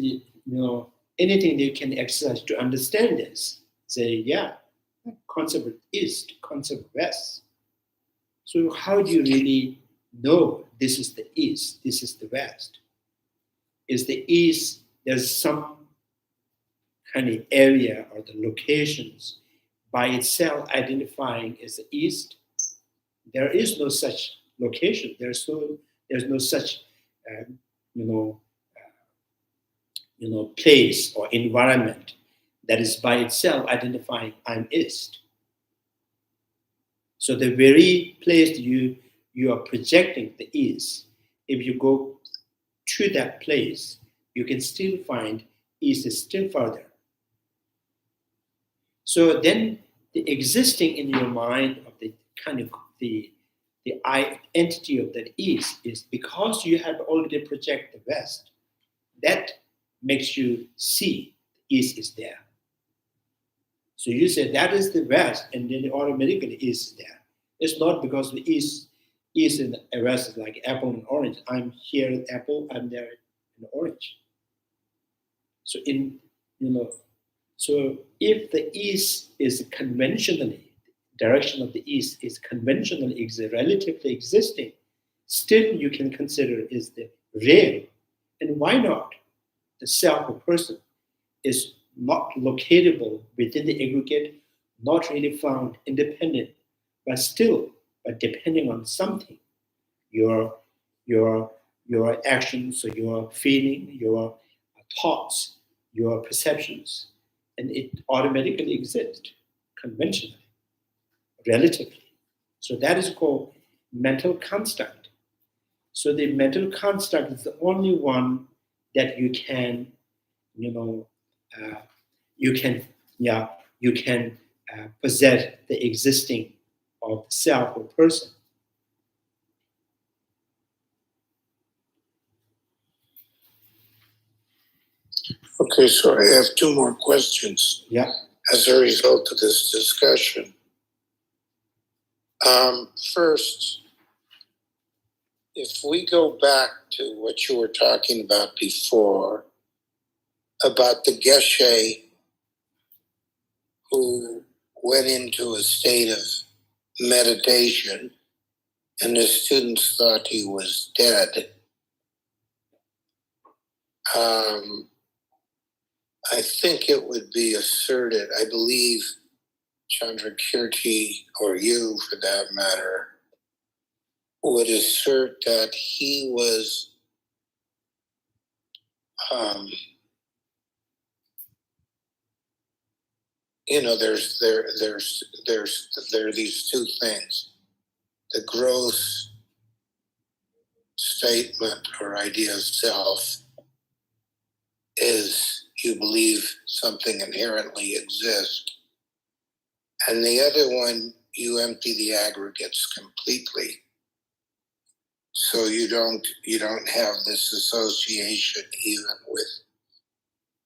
A: anything that you can exercise to understand this? Say, concept of east, concept of west. So how do you really know this is the east, this is the west? Is the east, there's some kind of area or the locations by itself identifying as the east? There is no such location. There's no such place or environment that is by itself identifying I'm east. So the very place you are projecting the east, if you go to that place, you can still find east is still further. So then the existing in your mind of the kind of the entity of that east is because you have already projected the west. That makes you see the east is there. So you say that is the west, and then automatically east is there. It's not because the east and the west is like apple and orange. I'm here at apple, I'm there in the orange. So so if the east is conventionally, direction of the east is conventionally relatively existing, still you can consider is the real. And why not? The self or person is not locatable within the aggregate, not really found independent, but depending on something, your actions, or your feeling, your thoughts, your perceptions, and it automatically exists conventionally, relatively. So that is called mental construct. So the mental construct is the only one that you can possess the existing of self or person.
D: Okay, so I have two more questions.
A: Yeah.
D: As a result of this discussion. First, if we go back to what you were talking about before, about the Geshe who went into a state of meditation and the students thought he was dead, I think it would be asserted, I believe Chandrakirti, or you for that matter, would assert that he was there are these two things. The gross statement or idea of self is you believe something inherently exists. And the other one, you empty the aggregates completely. So you don't have this association even with,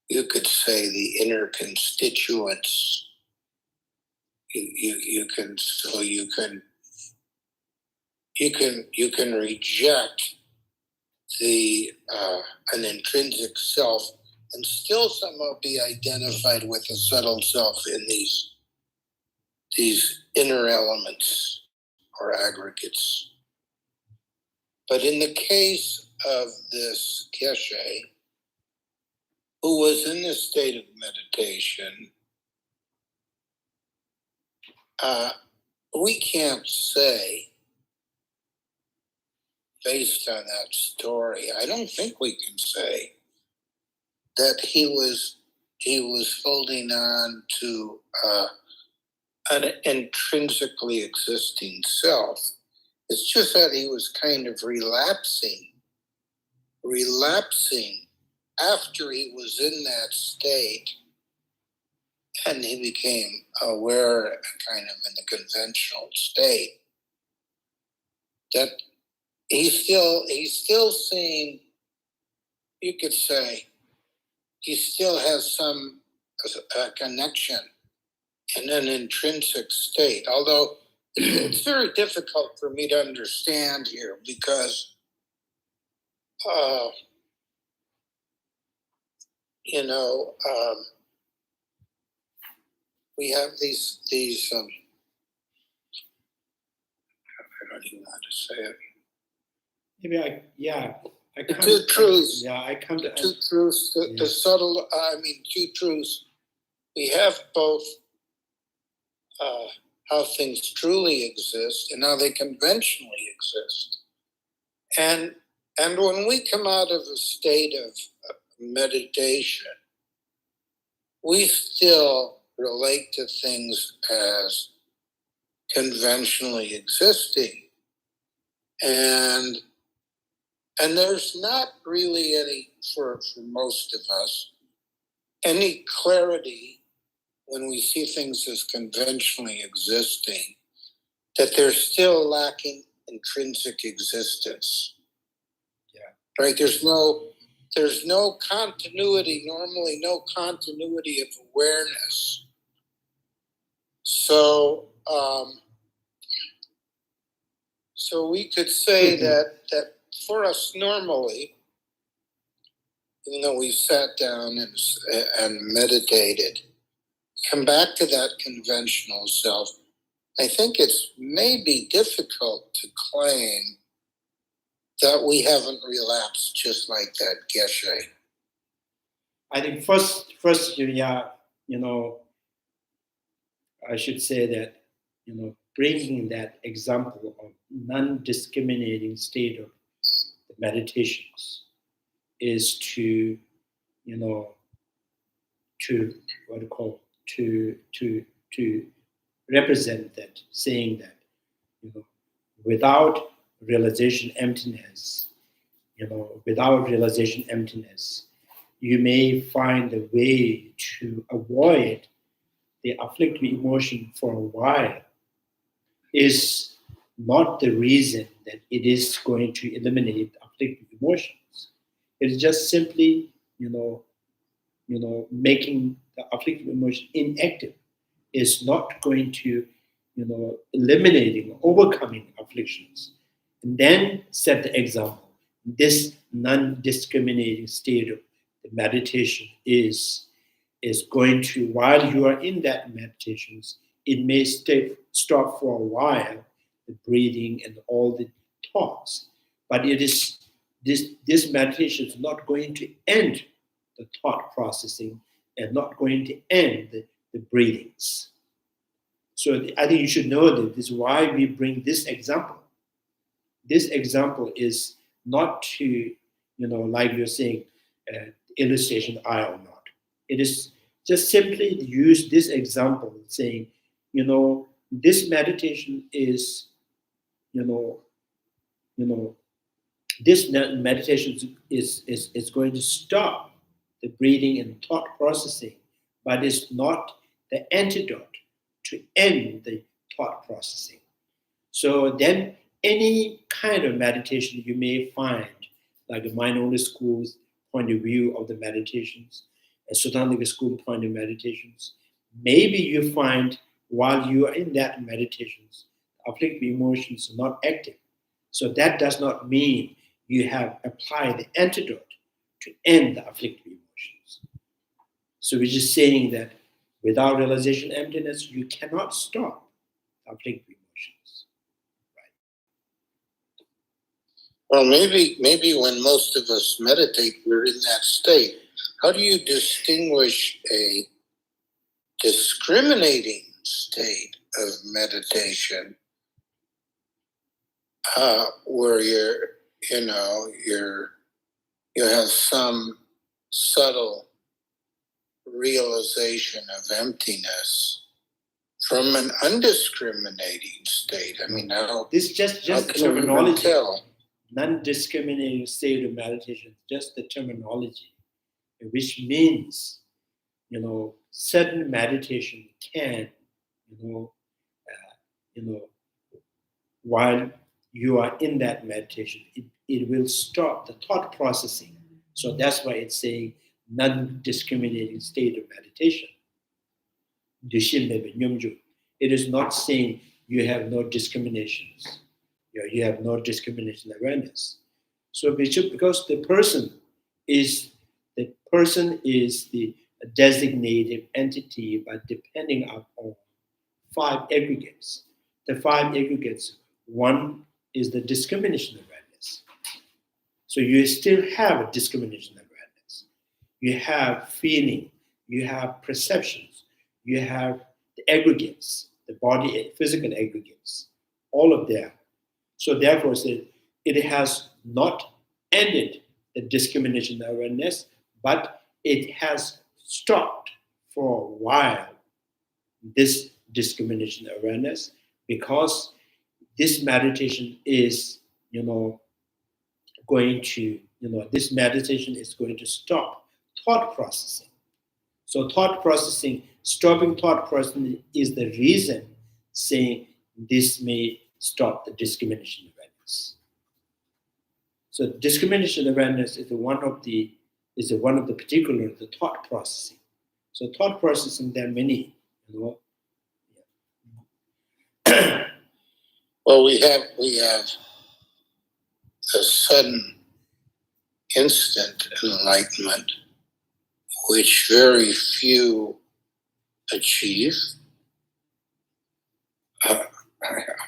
D: you could say, the inner constituents. You can reject the an intrinsic self and still somehow be identified with a subtle self in these inner elements or aggregates. But in the case of this Geshe, who was in this state of meditation, we can't say, based on that story, I don't think we can say that he was holding on to an intrinsically existing self. It's just that he was kind of relapsing after he was in that state and he became aware, kind of in the conventional state, that he's still seeing, you could say, he still has some connection in an intrinsic state. Although it's very difficult for me to understand here because, we have these I don't even know how to say it.
A: Maybe I
D: The two truths.
A: Yeah, I come to
D: The two truths, the subtle, two truths. We have both how things truly exist and how they conventionally exist. And when we come out of a state of meditation, we still relate to things as conventionally existing. And there's not really any, for most of us, any clarity when we see things as conventionally existing, that they're still lacking intrinsic existence.
A: Yeah.
D: Right? There's no continuity, normally no continuity of awareness. So we could say that for us normally, even though we sat down and meditated, come back to that conventional self, I think it's maybe difficult to claim that we haven't relapsed just like that Geshe.
A: I think first, I should say that, bringing that example of non-discriminating state of the meditations is to represent that, saying that, without realization emptiness, you may find a way to avoid the afflictive emotion for a while is not the reason that it is going to eliminate afflictive emotions. It is just simply, making the afflictive emotion inactive is not going to, eliminating, overcoming afflictions. And then set the example. This non-discriminating state of the meditation is going to, while you are in that meditations, it may stop for a while, the breathing and all the thoughts. But it is this meditation is not going to end the thought processing and not going to end the breathings. So I think you should know that this is why we bring this example. This example is not to, like you're saying, illustration I or not. It is just simply use this example saying, this meditation is, this meditation is going to stop the breathing and thought processing, but it's not the antidote to end the thought processing. So then any kind of meditation you may find, like a mind-only school's point of view of the meditations, a Sutanic school point of meditations, maybe you find while you are in that meditations, afflictive emotions are not active. So that does not mean you have applied the antidote to end the afflictive emotions. So we're just saying that without realization emptiness, you cannot stop afflictive emotions.
D: Well, maybe when most of us meditate, we're in that state. How do you distinguish a discriminating state of meditation where you have some subtle realization of emptiness from an undiscriminating state? I mean,
A: this just
D: how
A: the
D: can you
A: terminology.
D: tell?
A: Non-discriminating state of meditation, just the terminology, which means certain meditation can, while you are in that meditation, it will stop the thought processing. So that's why it's saying non-discriminating state of meditation. It is not saying you have no discriminations. You have no discrimination awareness. So because the person is the designated entity, but depending upon 5 aggregates. The 5 aggregates, one is the discrimination awareness. So you still have a discrimination awareness. You have feeling, you have perceptions, you have the aggregates, the body, physical aggregates, all of them. So therefore, it has not ended the discrimination awareness, but it has stopped for a while this discrimination awareness, because this meditation is, this meditation is going to stop thought processing. So stopping thought processing is the reason saying this may stop the discrimination awareness. So discrimination awareness is one of the particular the thought processing. So thought processing, there are many,
D: Well, we have a sudden instant enlightenment, which very few achieve.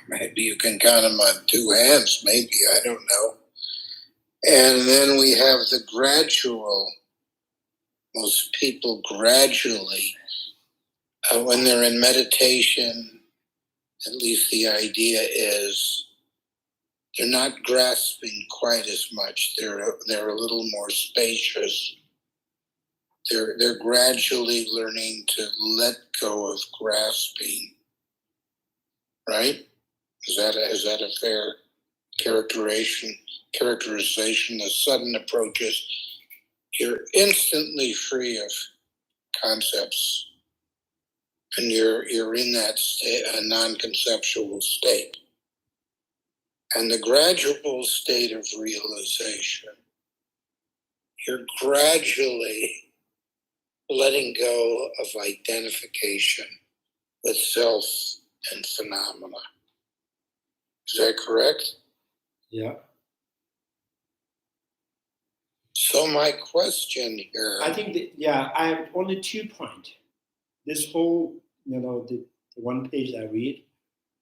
D: Maybe you can count them on 2 hands, maybe, I don't know. And then we have the gradual, most people gradually, when they're in meditation, at least the idea is they're not grasping quite as much. They're a little more spacious. They're gradually learning to let go of grasping. Right? Is that a fair characterization? The sudden approaches, you're instantly free of concepts, and you're in that state, a non-conceptual state. And the gradual state of realization, you're gradually letting go of identification with self and phenomena. Is that correct?
A: Yeah.
D: So my question here,
A: I think I have only 2 points. This whole, the 1 page I read,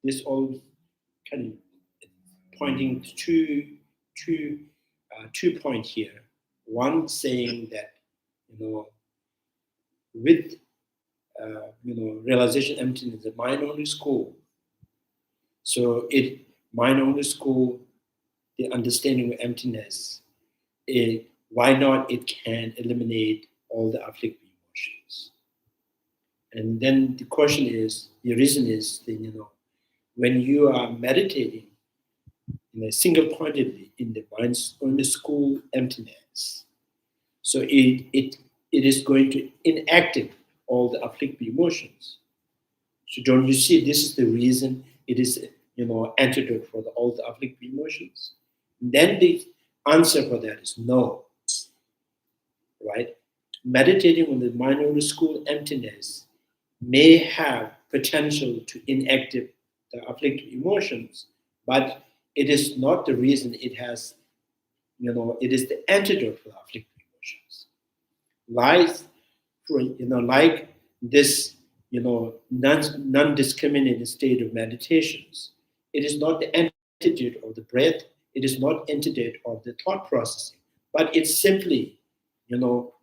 A: this all kind of pointing to two points here. One saying that, with realization emptiness, the mind only school. So mind only school, the understanding of emptiness, why not it can eliminate all the afflictive emotions. And then the reason is that, when you are meditating single-pointedly in the mind's only school emptiness, so it is going to inactive all the afflictive emotions. So don't you see, this is the reason it is, antidote for all the afflictive emotions? And then the answer for that is no, right? Meditating on the mind only school emptiness may have potential to inactive the afflictive emotions, but it is not the reason it has, it is the antidote for the afflictive emotions. Like this, non-discriminating state of meditations, it is not the antidote of the breath, it is not antidote of the thought processing, but it's simply,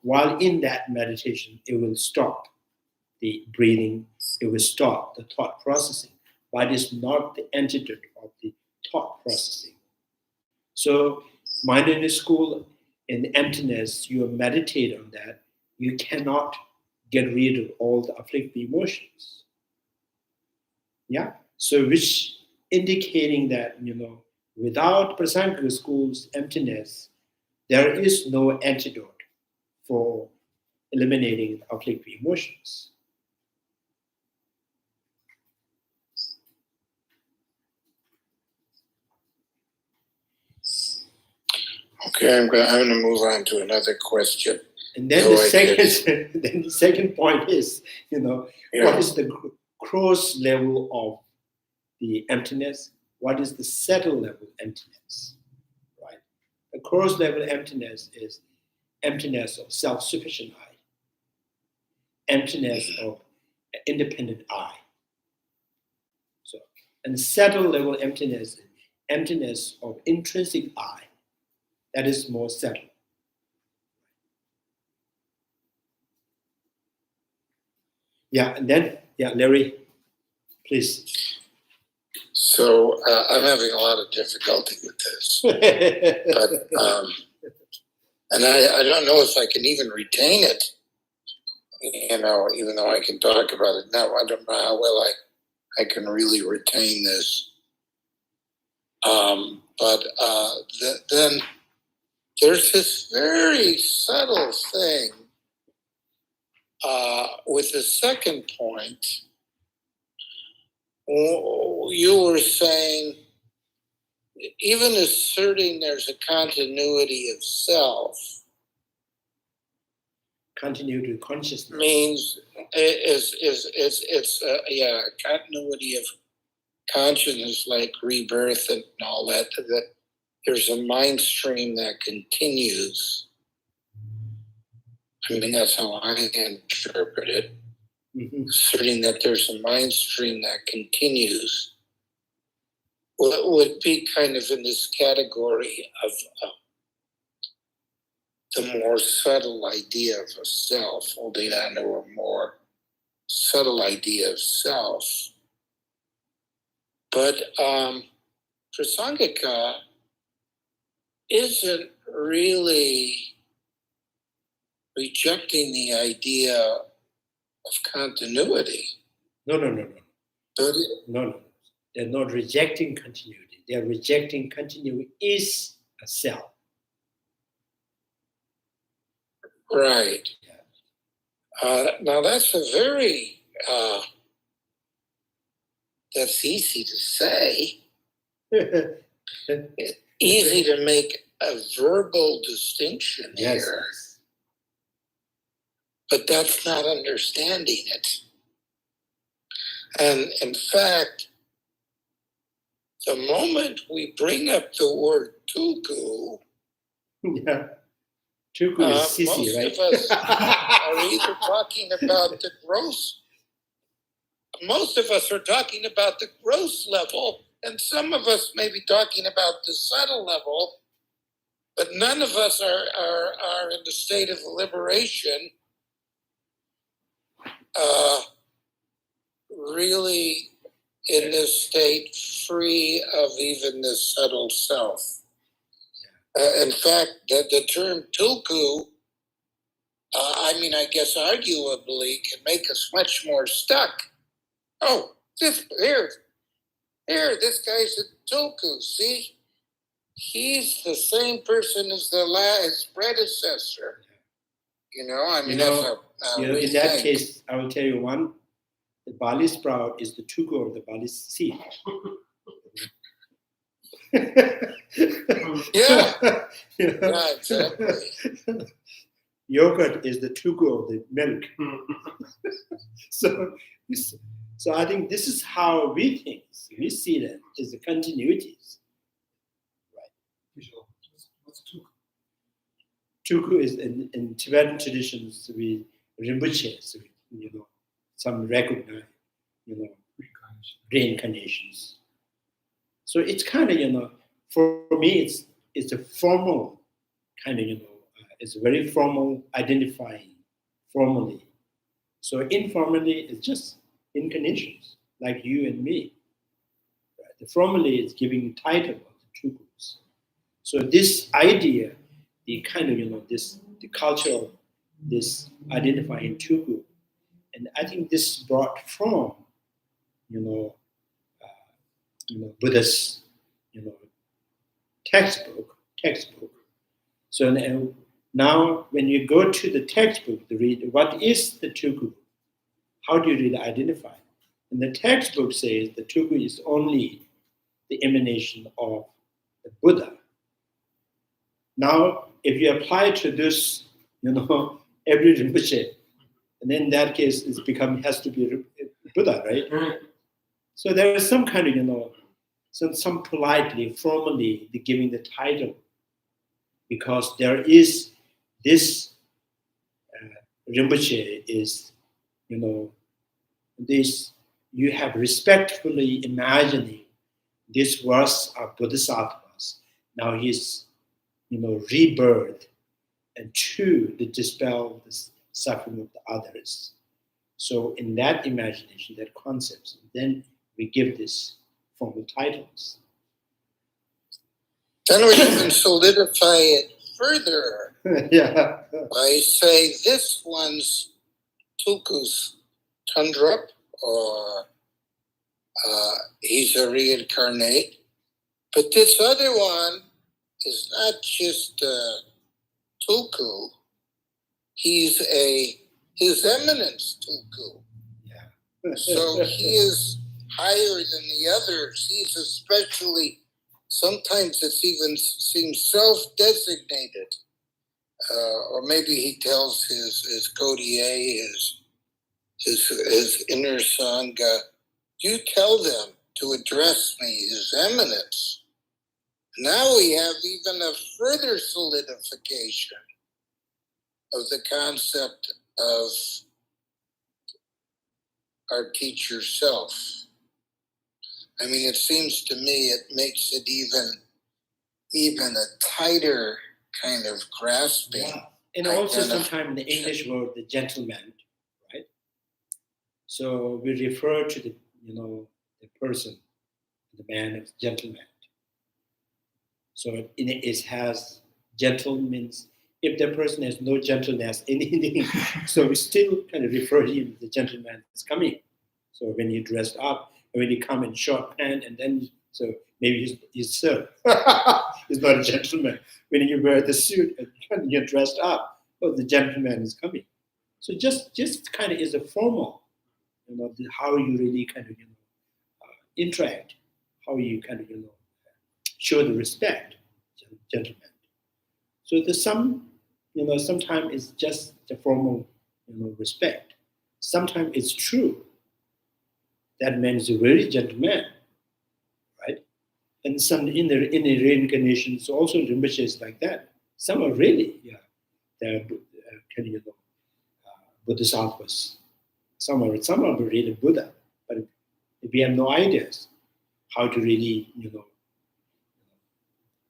A: while in that meditation, it will stop the breathing, it will stop the thought processing, but it's not the antidote of the thought processing. So mindfulness school in emptiness, you meditate on that, you cannot get rid of all the afflictive emotions. Yeah? So which indicating that, without Prasankhya school's emptiness, there is no antidote for eliminating conflict emotions.
D: Okay, I'm going to move on to another question.
A: And then the second point is, what is the gross level of the emptiness? What is the settled level emptiness? Right? The gross level emptiness is emptiness of self-sufficient I, emptiness of independent I. So, and settled level emptiness is emptiness of intrinsic I. That is more settled. Yeah, and then, Larry, please.
D: So I'm having a lot of difficulty with this, but and I don't know if I can even retain it. Even though I can talk about it now, I don't know how well I can really retain this. Then there's this very subtle thing with the second point. You were saying, even asserting there's a continuity of self,
A: continuity of consciousness
D: means it's continuity of consciousness, like rebirth and all that. That there's a mind stream that continues. I mean, that's how I interpret it.
A: Mm-hmm.
D: Asserting that there's a mind stream that continues would be kind of in this category of the more subtle idea of a self, holding on to a more subtle idea of self. But Prasangika isn't really rejecting the idea of continuity.
A: No.
D: But
A: No. They're not rejecting continuity. They're rejecting continuity is a self.
D: right. Now that's a very that's easy to say. Easy to make a verbal distinction here. But that's not understanding it. And in fact, the moment we bring up the word tuku,
A: Tuku is sissy,
D: most
A: right?
D: of us are either talking about the gross. Most of us are talking about the gross level, and some of us may be talking about the subtle level, but none of us are in the state of liberation, really in this state free of even the subtle self. In fact, the term tulku, I guess arguably can make us much more stuck. Oh, this guy's a tulku, see? He's the same person as his predecessor.
A: In that case, I will tell you one. The barley sprout is the tuku of the barley seed.
D: Yeah, exactly.
A: Yogurt is the tuku of the milk. So I think this is how we think. We see that as the continuities. Right.
B: What's tuku?
A: Tuku is in Tibetan traditions, we Rinpoches, some recognize, reincarnations. So it's kind of, for me, it's a formal kind of, it's very formal, identifying formally. So informally, it's just incarnations, like you and me. Right? The formally is giving title of the two groups. So this idea, the kind of, the culture of this identifying two groups, and I think this brought from, Buddhist, textbook. So Now, when you go to the textbook to read what is the Tugu, how do you really identify? And the textbook says the Tugu is only the emanation of the Buddha. Now, if you apply to this, every Rinpoche, and then in that case, has to be Buddha, right? So there is some kind of, some politely, formally, giving the title, because there is this Rinpoche is, this, you have respectfully imagining this was our Bodhisattvas. Now he's, rebirth and to the dispel the suffering of the others. So in that imagination, that concept, then we give this formal titles.
D: Then we can solidify it further
A: Yeah.
D: by say this one's Tulku's Tundrup, or he's a reincarnate. But this other one is not just Tulku, he's his eminence Tulku.
A: Yeah.
D: So he is higher than the others. He's especially, sometimes it even seems self-designated. Or maybe he tells his Godier, his inner Sangha, you tell them to address me as eminence. Now we have even a further solidification of the concept of our teacher self. I mean, it seems to me it makes it even a tighter kind of grasping.
A: Yeah. And also sometimes in the English word, the gentleman, right? So we refer to the person, the man as gentleman. So it has gentle means if the person has no gentleness, anything, so we still kind of refer him as the gentleman is coming. So when he dressed up, when he come in short pant, and then so maybe he's sir. He's not a gentleman. When you wear the suit and you're dressed up, the gentleman is coming. So just kind of is a formal, how you really kind of interact, how you kind of show the respect, gentleman. So there's some, sometimes it's just a formal, respect. Sometimes it's true. That man is a very gentleman, right? And some in the reincarnations also Rinpoche is like that. Some are really, they're kind of Bodhisattvas. Some are really Buddha, but we have no ideas how to really,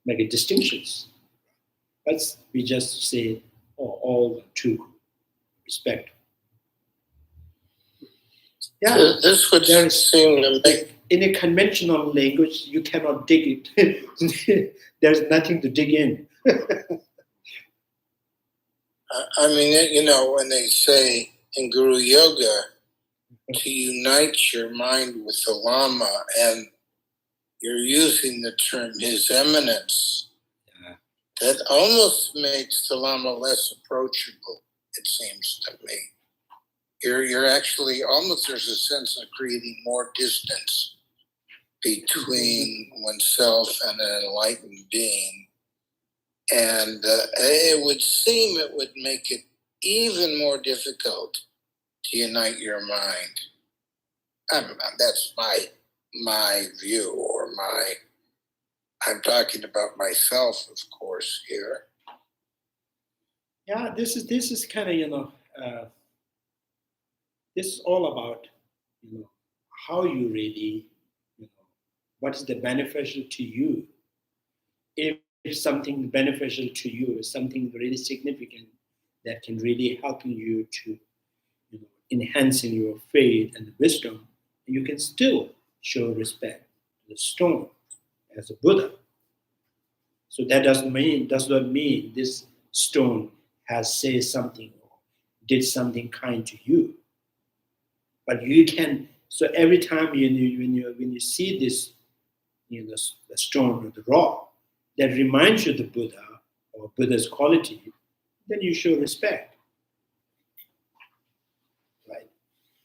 A: make a distinctions. But we just say, all true respect. Yeah,
D: So this would seem to make...
A: In a conventional language, you cannot dig it. There's nothing to dig in.
D: I mean, when they say in Guru Yoga to unite your mind with the Lama, and you're using the term His Eminence, that almost makes the Lama less approachable, it seems to me. You're actually almost, there's a sense of creating more distance between oneself and an enlightened being. And it would seem it would make it even more difficult to unite your mind. That's my view, or I'm talking about myself, of course, here.
A: Yeah, this is kind of, this is all about, how you really, what is the beneficial to you. If something beneficial to you is something really significant that can really helping you to, enhancing your faith and wisdom, you can still show respect to the stone as a Buddha. So that does not mean this stone has said something or did something kind to you. But you can, so every time when you see this, the stone or the rock, that reminds you of the Buddha or Buddha's quality, then you show respect, right?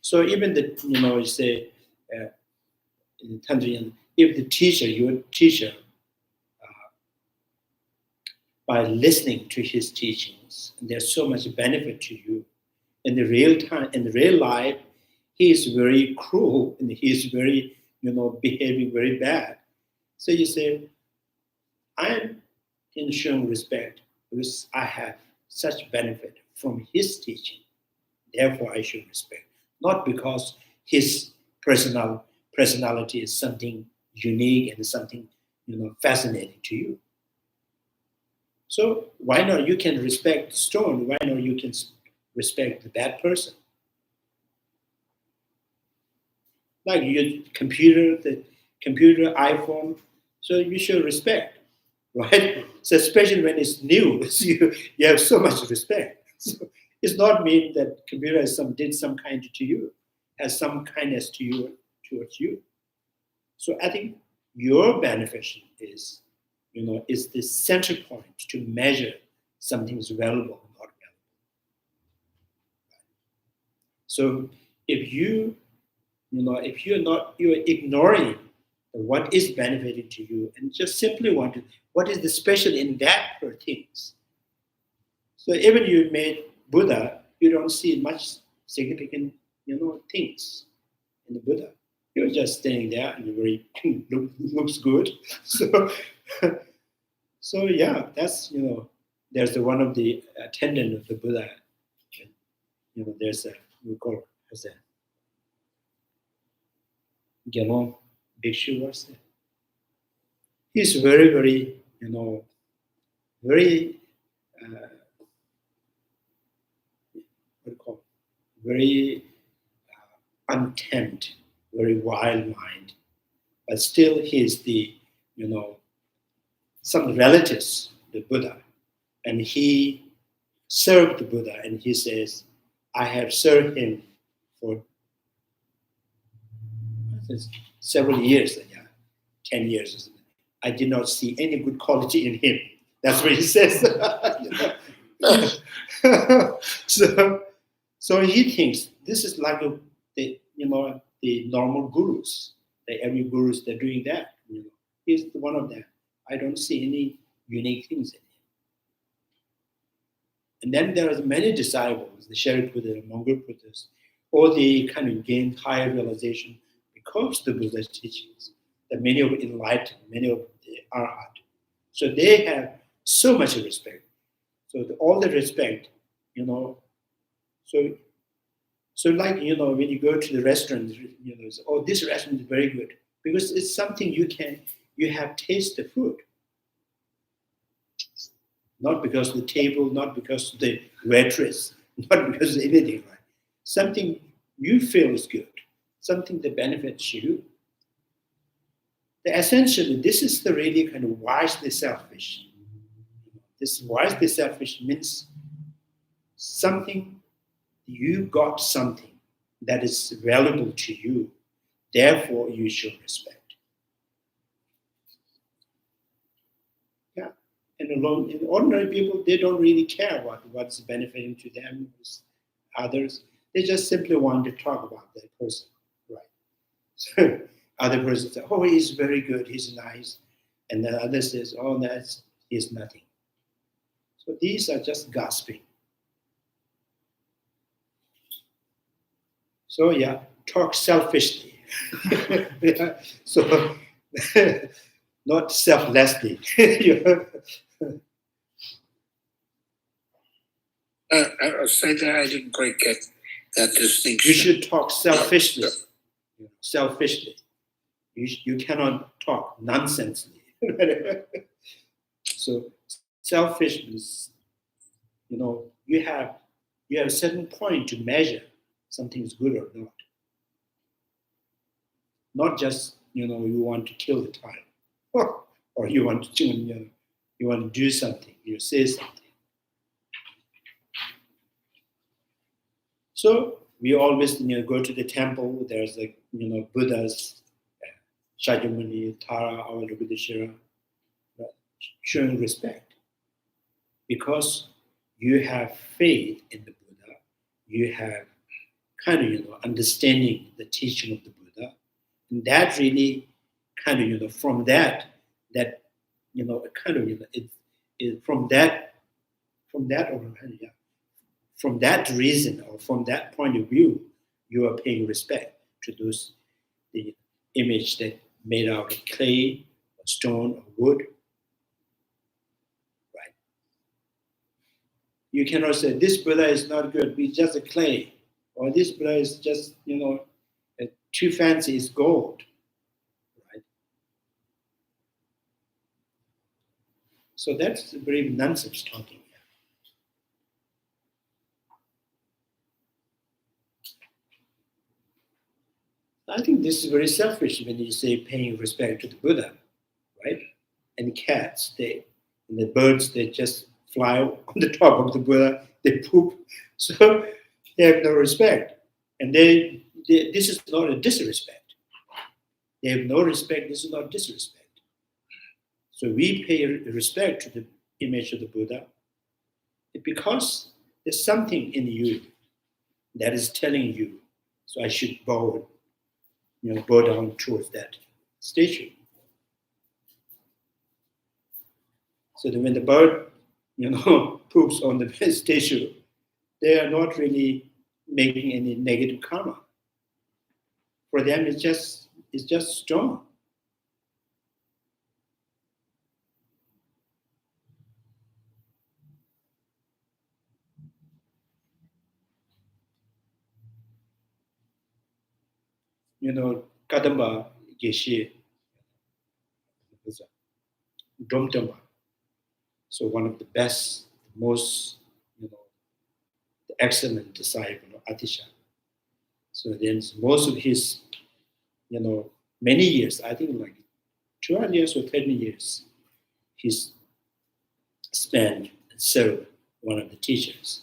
A: So even the, you say, in Tanzania, if the teacher, your teacher, by listening to his teachings, there's so much benefit to you. In the real time, in the real life, he is very cruel and he is very, behaving very bad. So you say, I'm in showing respect because I have such benefit from his teaching. Therefore, I should respect. Not because his personality is something unique and something, fascinating to you. So why not you can respect the stone? Why not you can respect the bad person? Like your computer, the computer, iPhone, so you should respect, right? So especially when it's new, so you have so much respect. So it's not mean that computer did some kind to you, has some kindness to you towards you. So I think your beneficial is, is the center point to measure something is valuable or not valuable. So if you're ignoring what is benefiting to you and just simply want to, what is the special in that per things? So even you made Buddha, you don't see much significant, things in the Buddha. You're just standing there and very looks good. So yeah, that's there's one of the attendant of the Buddha. There's a we call as a Gyalong Bhikshu was there. He's very, very, very, what do you call it? Very untamed, very wild mind. But still, he's the, some relatives, the Buddha. And he served the Buddha, and he says, I have served him for several years, 10 years or something. I did not see any good quality in him. That's what he says. So he thinks this is like the normal gurus. Every gurus they're doing that. He's one of them. I don't see any unique things in him. And then there are many disciples, the Shariputra, the Mongol Buddhists, or they kind of gain higher realization because of the Buddha's teachings. That many of enlightened, many of the arhat. So they have so much respect. So all the respect, So like, when you go to the restaurant, oh, this restaurant is very good. Because it's something you have taste the food. Not because of the table, not because of the waitress, not because of anything, right? Something you feel is good, something that benefits you. Essentially, this is the really kind of wisely selfish. This wisely selfish means something, you got something that is valuable to you, therefore you should respect. Yeah. And in ordinary people, they don't really care about what's benefiting to them, others. They just simply want to talk about that person, right? So other person says, oh, he's very good, he's nice. And the other says, oh, he's nothing. So these are just gossiping. So yeah, talk selfishly. Yeah. So not selflessly.
D: Say that I didn't quite get that distinction.
A: You should talk selfishly. Selfishly. You cannot talk nonsensely. So selfishness, you have a certain point to measure something is good or not. Not just you want to kill the time, or you want to you want to do something, you say something. So we always go to the temple. There's Buddhas, Shakyamuni, Tara, Avalokiteshvara, showing respect because you have faith in the Buddha, you have kind of, understanding the teaching of the Buddha, and that really kind of, from that kind of, it from that reason or from that point of view, you are paying respect to those the image that made out of clay, or stone, or wood. Right? You cannot say this Buddha is not good. It's just a clay, or this Buddha is just too fancy. It's gold. Right? So that's very nonsense talking. I think this is very selfish when you say paying respect to the Buddha, right? And cats, and the birds, they just fly on the top of the Buddha, they poop. So they have no respect. And this is not a disrespect. They have no respect, this is not disrespect. So we pay respect to the image of the Buddha because there's something in you that is telling you, so I should bow down towards that statue. So that when the bird, poops on the statue, they are not really making any negative karma. For them, it's just strong. Kadamba Geshe, Domtamba. So one of the best, most, excellent disciple of Atisha. So then most of his, many years, I think like 12 years or 13 years, he's spent and served one of the teachers.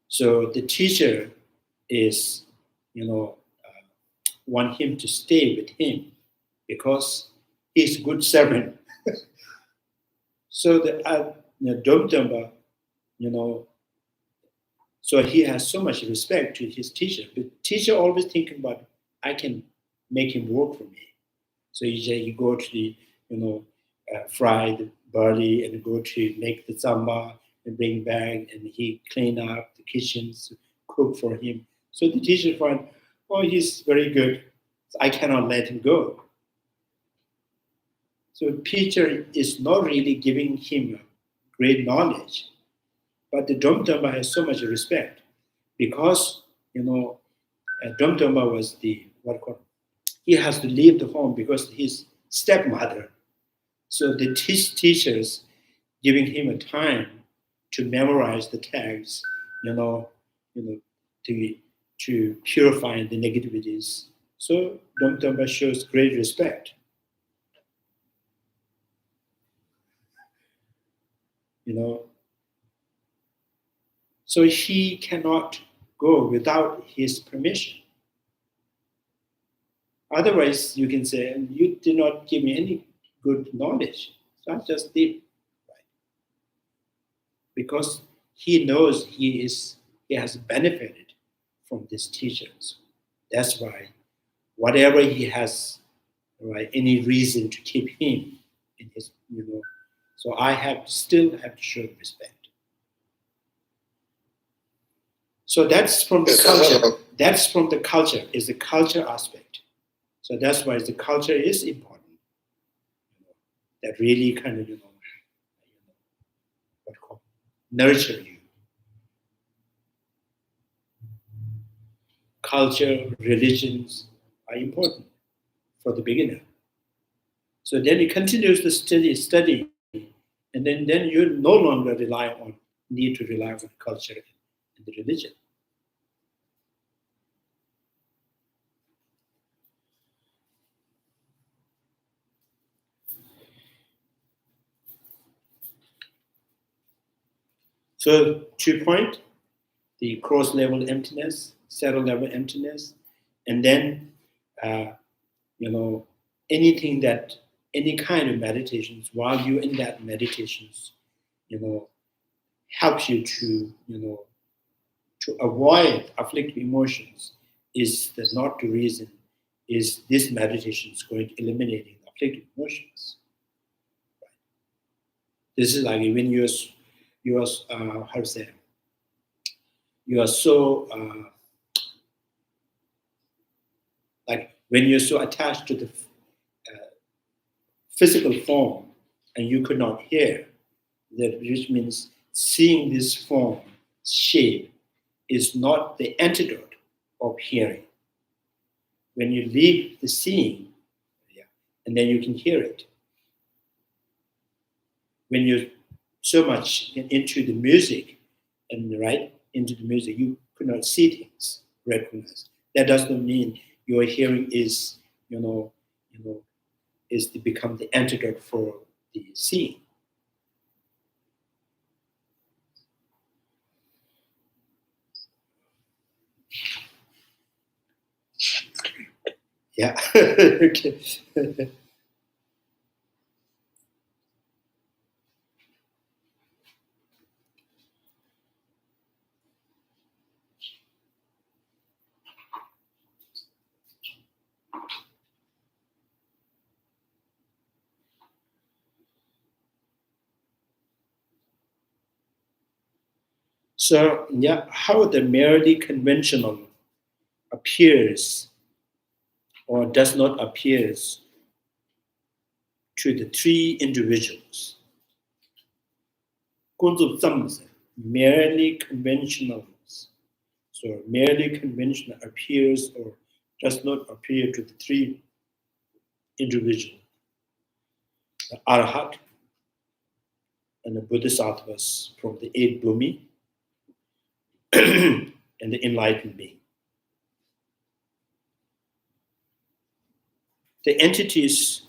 A: So the teacher is, want him to stay with him because he's a good servant. So the Domtamba, so he has so much respect to his teacher. The teacher always thinking about, I can make him work for me. So he go to the, fry the barley and go to make the samba and bring back, and he clean up the kitchens, cook for him. So the teacher find, he's very good. I cannot let him go. So teacher is not really giving him great knowledge, but the Domtamba has so much respect because Domtamba was he has to leave the home because his stepmother. So the teachers giving him a time to memorize the text, to purify the negativities. So Domtamba shows great respect. So he cannot go without his permission. Otherwise, you can say, you did not give me any good knowledge. So I just did. Right? Because he knows he has benefited from these teachers. That's why whatever he has, right, any reason to keep him in his, so I still have to show respect. So that's from the culture. That's from the culture, is the culture aspect. So that's why the culture is important. That really kind of, nurture you. Culture, religions are important for the beginner. So then he continues to study, and then you no longer need to rely on culture and the religion. So 2 point, the cross level emptiness, settle level emptiness, and then anything that any kind of meditations, while you're in that meditations, helps you to, to avoid afflictive emotions is not the reason is this meditation is going to eliminate afflictive emotions. This is like when you are how to say, you are so like when you're so attached to the physical form and you could not hear, that which means seeing this form shape is not the antidote of hearing. When you leave the seeing, and then you can hear it. When you're so much into the music and into the music, you could not see things, recognize. That doesn't mean your hearing is, is to become the antidote for the seeing. Yeah. Okay. So, how the merely conventional appears or does not appear to the three individuals. Merely conventional. So merely conventional appears or does not appear to the three individuals. The Arhat and the Bodhisattvas from the eight Bhumi and the enlightened being. The entities,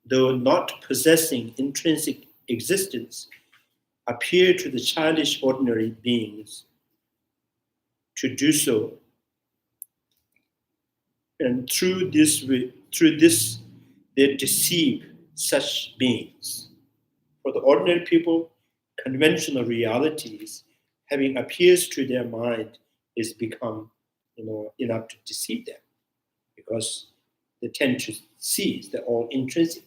A: though not possessing intrinsic existence, appear to the childish ordinary beings to do so. And through this, they deceive such beings. For the ordinary people, conventional realities, having appears to their mind, is become, enough to deceive them, because they tend to see they're all intrinsic.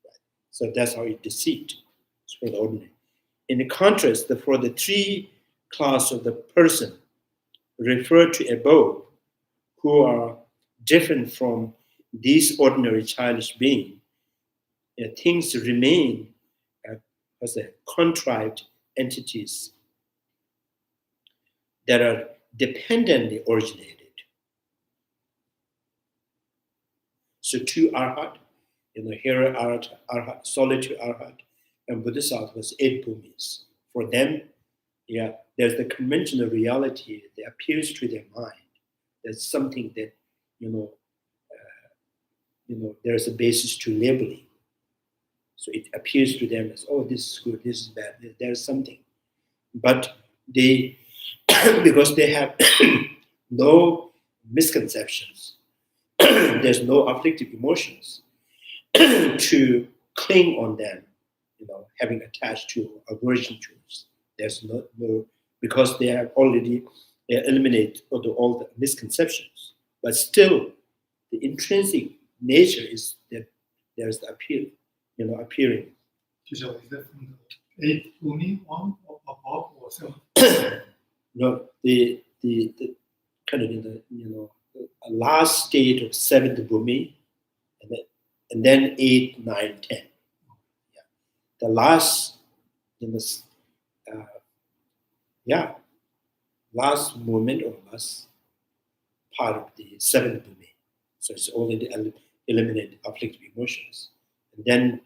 A: Right? So that's how it deceived for the ordinary. In the contrast, for the three class of the person referred to above, who are different from these ordinary childish beings, things remain as contrived entities that are dependently originated. So two Arhat, Hera Arhat, solitude Arhat, and Bodhisattvas, eight Bhumis. For them, there's the conventional reality that appears to their mind. There's something that, there's a basis to labeling. So it appears to them as, oh, this is good, this is bad, there's something. But they, because they have no misconceptions, there's no afflictive emotions to cling on them, having attached to aversion to it. There's no, because they have already eliminated all the misconceptions. But still, the intrinsic nature is that there's the appearing.
B: Is that from the eight Bhumi one or above or so?
A: No, the kind of in the last state of seventh Bhumi, and then 8, 9, 10. Yeah. The last last moment or last part of the seventh Bhumi. So it's already eliminated afflictive emotions. And then,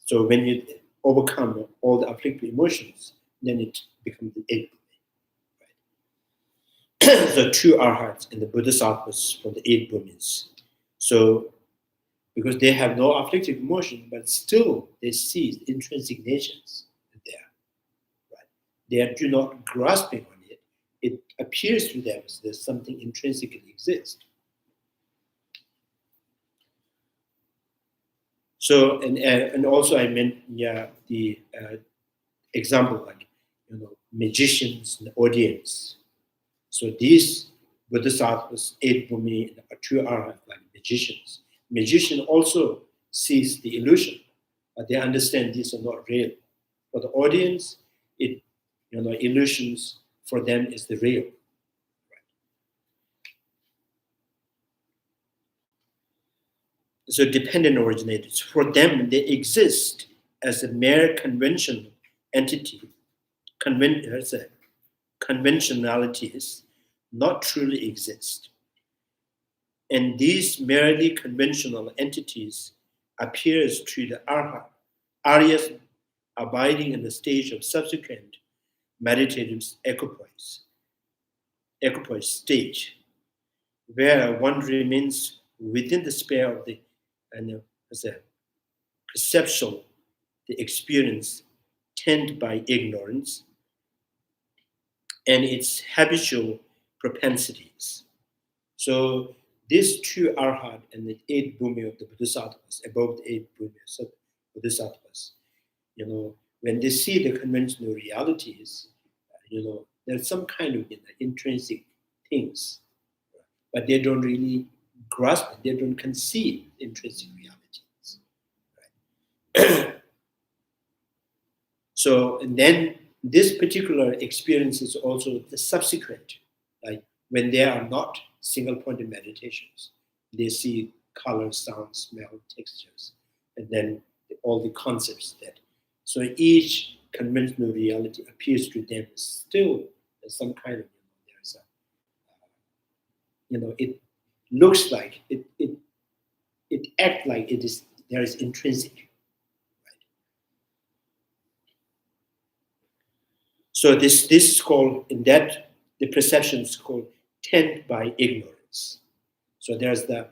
A: so when you overcome all the afflictive emotions, then it becomes the eighth Bhumi. Right? So two Arhats and the Bodhisattvas from the eight Bhumis. So, because they have no afflictive emotion, but still they see intrinsic natures there. Right? They do not grasping on it. It appears to them as there's something intrinsically exists. So and also I meant the example like magicians and audience. So these Bodhisattvas, 8 Bhumi, and 2 Arahats like magicians. Magician also sees the illusion, but they understand these are not real. For the audience, illusions for them is the real. So dependent originators, for them, they exist as a mere conventional entity, conventionalities not truly exist. And these merely conventional entities appears to the Aryas abiding in the stage of subsequent meditative equipoise stage, where one remains within the sphere of the perceptual, the experience tended by ignorance and its habitual propensities. So these 2 Arhat and the 8 Bhumi of the Bodhisattvas, above the 8 Bhumi of Bodhisattvas, when they see the conventional realities, there's some kind of intrinsic things, but they don't really grasp it, they don't conceive intrinsic realities. Right? So, and then this particular experience is also the subsequent, like when they are not single-pointed meditations, they see color, sound, smell, textures, and then all the concepts that. So each conventional reality appears to them still as some kind of, there's a, it looks like it acts like there is intrinsic. So this is called, in that, the perception is called tend by ignorance. So there's the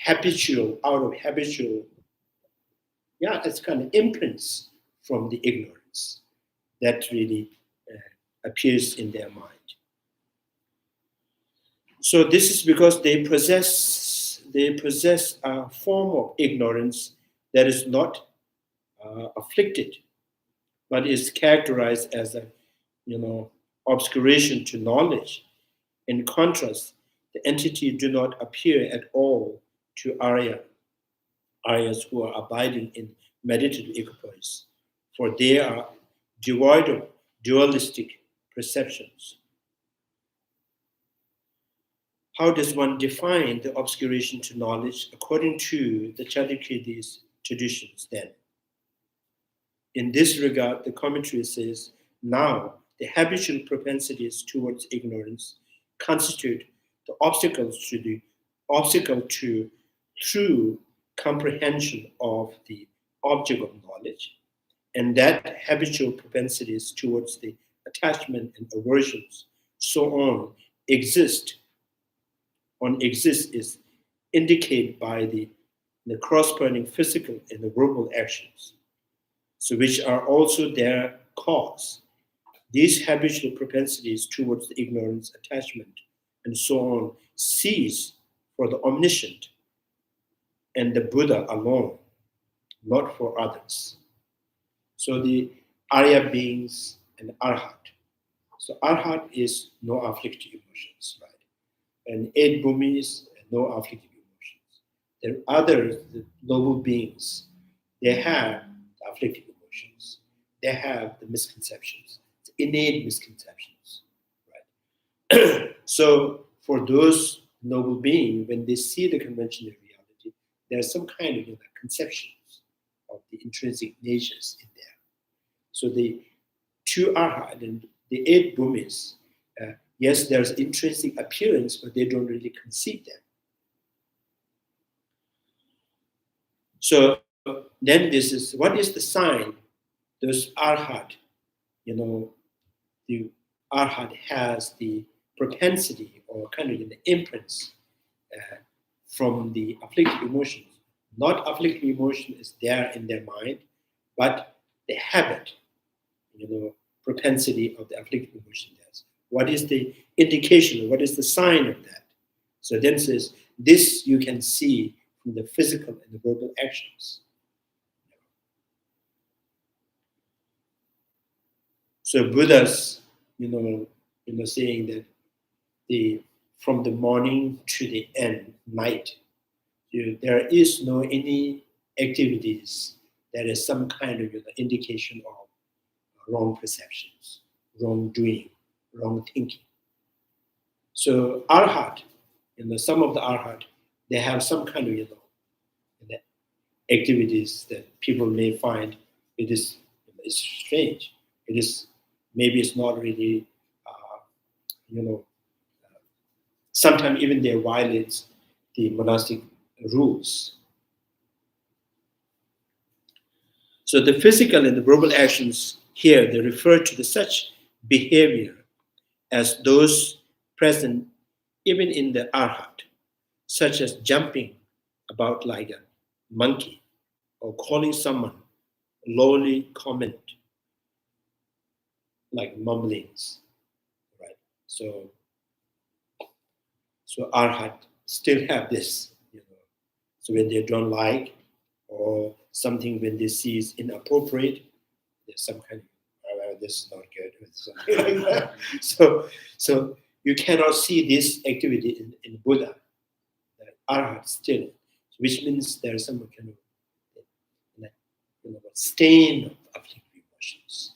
A: habitual, out of habitual, it's kind of imprints from the ignorance that really appears in their mind. So this is because they possess a form of ignorance that is not afflicted, but is characterized as a, obscuration to knowledge. In contrast, the entity do not appear at all to Aryas who are abiding in meditative equipoise, for they are devoid of dualistic perceptions. How does one define the obscuration to knowledge according to the Chandrakirti's traditions then? In this regard, the commentary says, now the habitual propensities towards ignorance constitute the obstacle to true comprehension of the object of knowledge, and that habitual propensities towards the attachment and aversions, so on, exist is indicated by the corresponding physical and the verbal actions, so which are also their cause. These habitual propensities towards the ignorance, attachment, and so on cease for the omniscient and the Buddha alone, not for others. So the Arya beings and Arhat. So Arhat is no afflictive emotions, right? And 8 Bhumis, no afflictive emotions. There are others, the noble beings, they have the afflictive emotions. They have the misconceptions, the innate misconceptions, right? So for those noble beings, when they see the conventional reality, there's some kind of conceptions of the intrinsic natures in there. So the 2 Arhat and the 8 Bhumis, yes, there's intrinsic appearance, but they don't really conceive them. So then what is the sign? Those Arhat, the Arhat has the propensity or kind of the imprints from the afflictive emotions. Not afflictive emotion is there in their mind, but the habit, propensity of the afflictive emotion does. What is the indication? What is the sign of that? So then says, this you can see in the physical and the verbal actions. So Buddha's, saying that from the morning to the end, night, there is no any activities that is some kind of indication of wrong perceptions, wrong doing, wrong thinking. So arhat, some of the arhat, they have some kind of activities that people may find it's strange. It is maybe it's not really sometimes even they violate the monastic rules. So the physical and the verbal actions here, they refer to such behavior as those present even in the arhat, such as jumping about like a monkey or calling someone lowly comment, like mumblings, right? So arhat still have this, So when they don't like or something when they see is inappropriate, there's some kind of this is not good, something like that. So you cannot see this activity in Buddha, arhat still, which means there is some kind of stain of afflictive emotions.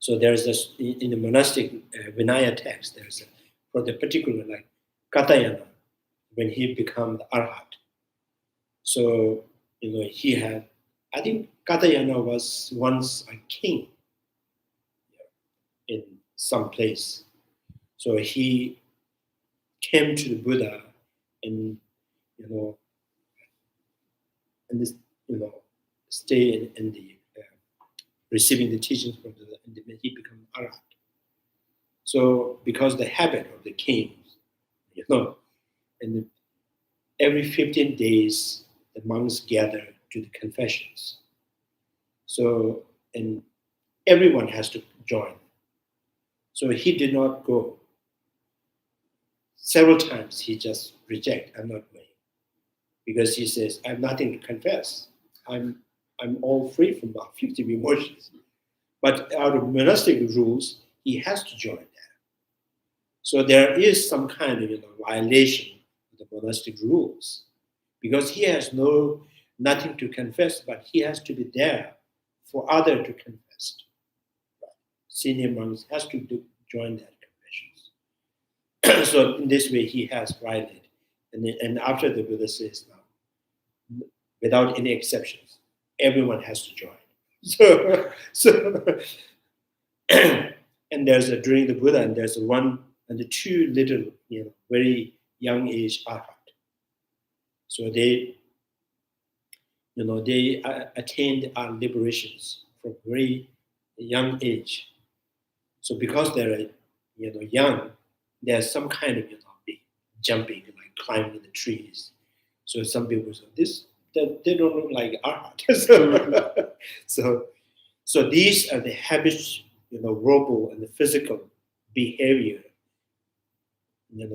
A: So there's this in the monastic Vinaya text. There's for the particular like Katayana when he became the arhat. So he had. I think Katayana was once a king in some place. So he came to the Buddha and and this stay in the receiving the teachings from the Buddha, and then he became arhat. So because the habit of the king, and every 15 days the monks gather to the confessions. So and everyone has to join. So he did not go. Several times he just reject. I'm not going because he says I have nothing to confess. I'm all free from afflictive emotions. But out of monastic rules, he has to join that. So there is some kind of violation of the monastic rules because he has nothing to confess, but he has to be there for other to confess. Senior monks has to join that confessions. So in this way, he has violated. And after the Buddha says now, without any exceptions, everyone has to join. So and there's during the Buddha, and there's one and the two little, very young age arhat. So they attained our liberations from very young age. So because they're young, there's some kind of jumping, like climbing the trees. So some people say they don't look like arhat. So these are the habits, verbal and the physical behavior.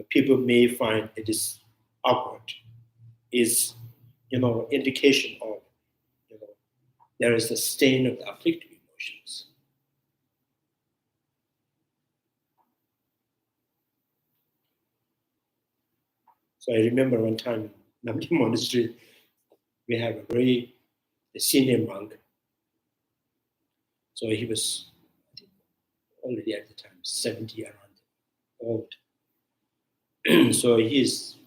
A: People may find it is awkward, is indication of there is a stain of the afflictive emotions. So I remember one time in Namgyal Monastery, we have a very senior monk. So he was already at the time 70 around old. So he's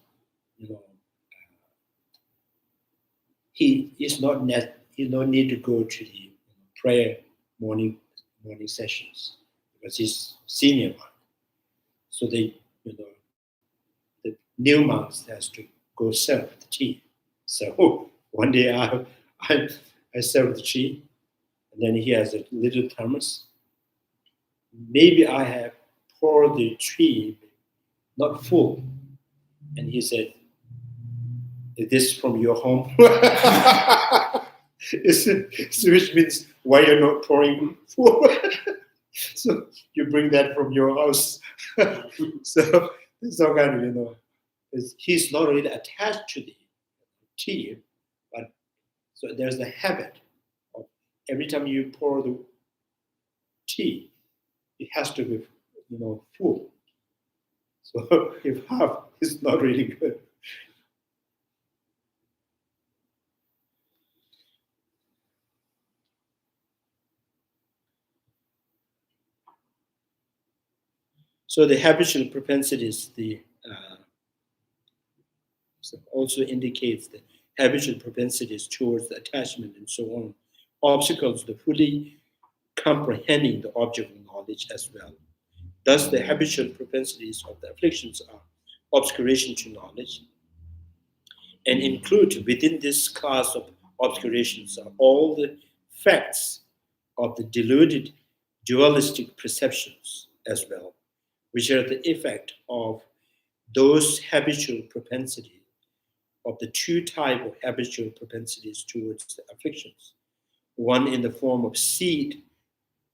A: he is not he no need to go to the prayer morning sessions because he's senior monk. So they the new monks has to go serve the tea. So one day I serve the tea, and then he has a little thermos. Maybe I have poured the tea not full, and he said, "Is this from your home?" Which means why you're not pouring full. So you bring that from your house. So it's all kind of, he's not really attached to the tea, but so there's the habit of every time you pour the tea, it has to be, full. So if half is not really good. So the habitual propensities, also indicates the habitual propensities towards the attachment and so on, obstacles to fully comprehending the object of knowledge as well. Thus, the habitual propensities of the afflictions are obscuration to knowledge, and include within this class of obscurations are all the facts of the deluded dualistic perceptions as well, which are the effect of those habitual propensities, of the two types of habitual propensities towards the afflictions. One in the form of seed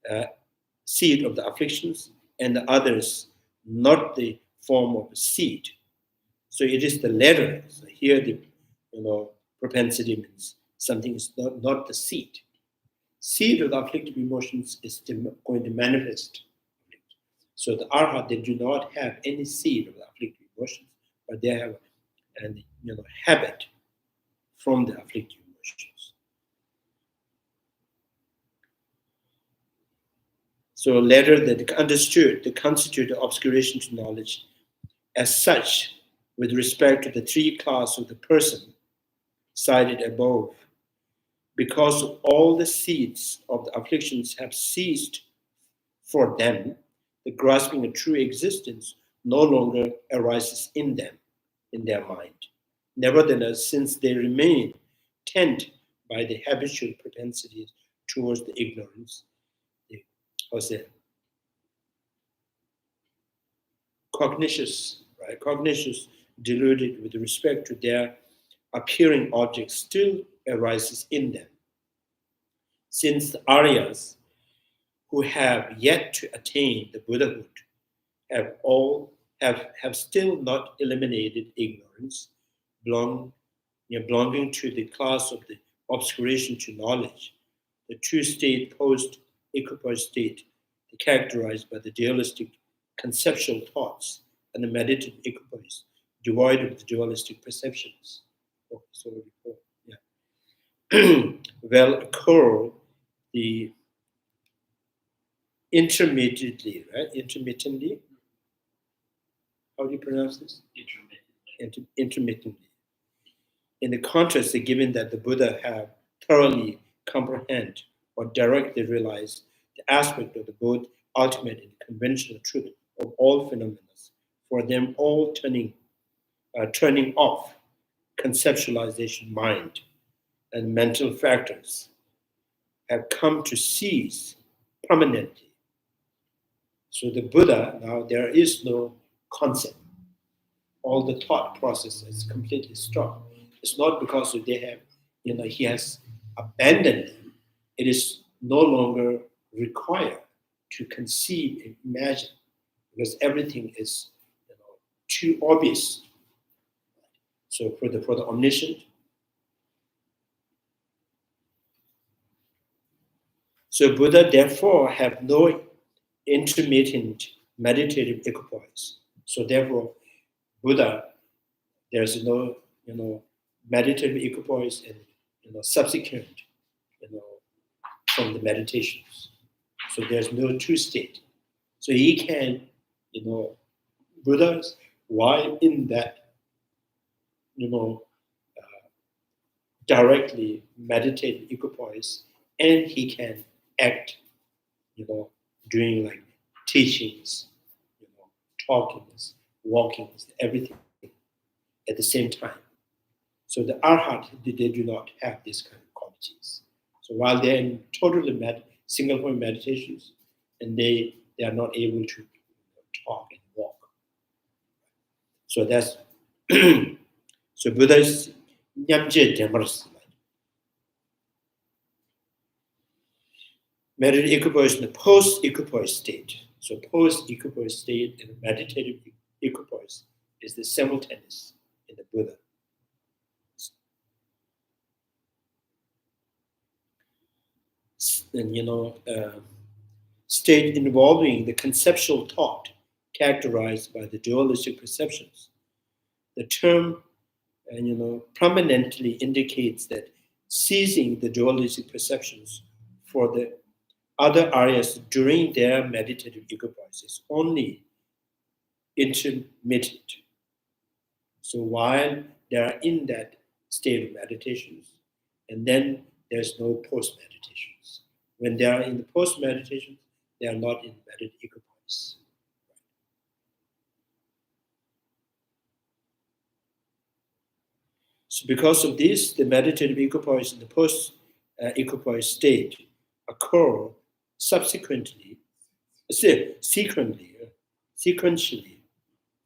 A: of the afflictions, and the others not the form of seed. So it is the latter. So here the propensity means something is not the seed. Seed of the afflictive emotions is going to manifest. So the arhat, they do not have any seed of the afflictive emotions, but they have an habit from the afflictive emotions. So later that understood the constitute obscuration to knowledge as such with respect to the three classes of the person cited above, because all the seeds of the afflictions have ceased for them, the grasping of true existence no longer arises in them, in their mind. Nevertheless, since they remain tend by the habitual propensities towards the ignorance, cognitions, right? Cognitions deluded with respect to their appearing objects still arises in them. Since the Aryas who have yet to attain the Buddhahood have still not eliminated ignorance, belonging to the class of the obscuration to knowledge, the true state post-equipoise state, characterized by the dualistic conceptual thoughts and the meditative equipoise, devoid of the dualistic perceptions. Well, occur the intermittently, right? Intermittently. How do you pronounce this? Intermittently. In the contrast, given that the Buddha have thoroughly comprehend or directly realize the aspect of the both ultimate and conventional truth of all phenomena, for them all turning off conceptualization mind and mental factors have come to cease permanently. So the Buddha, now there is no concept. All the thought process is completely stopped. It's not because they have, he has abandoned them. It is no longer required to conceive and imagine because everything is too obvious. So for the omniscient, so Buddha therefore have no intermittent meditative equipoise. So therefore, Buddha, there's no meditative equipoise and subsequent from the meditations. So there's no true state. So he can, Buddha's while in that directly meditate equipoise, and he can act, doing like teachings, talkings, walkings, everything at the same time. So the arhat, they do not have these kind of qualities. So while they're in totally single point meditations, and they are not able to talk and walk. So that's so Buddha is nyamje demars. Meditative equipoise in the post-equipoise state. So post-equipoise state and meditative equipoise is the simultaneous in the Buddha. And state involving the conceptual thought characterized by the dualistic perceptions. The term prominently indicates that seizing the dualistic perceptions for the other Aryas during their meditative equipoise is only intermittent. So while they are in that state of meditations, and then there's no post-meditations. When they are in the post-meditations, they are not in meditative equipoise. So because of this, the meditative equipoise and the post-equipoise state occur sequentially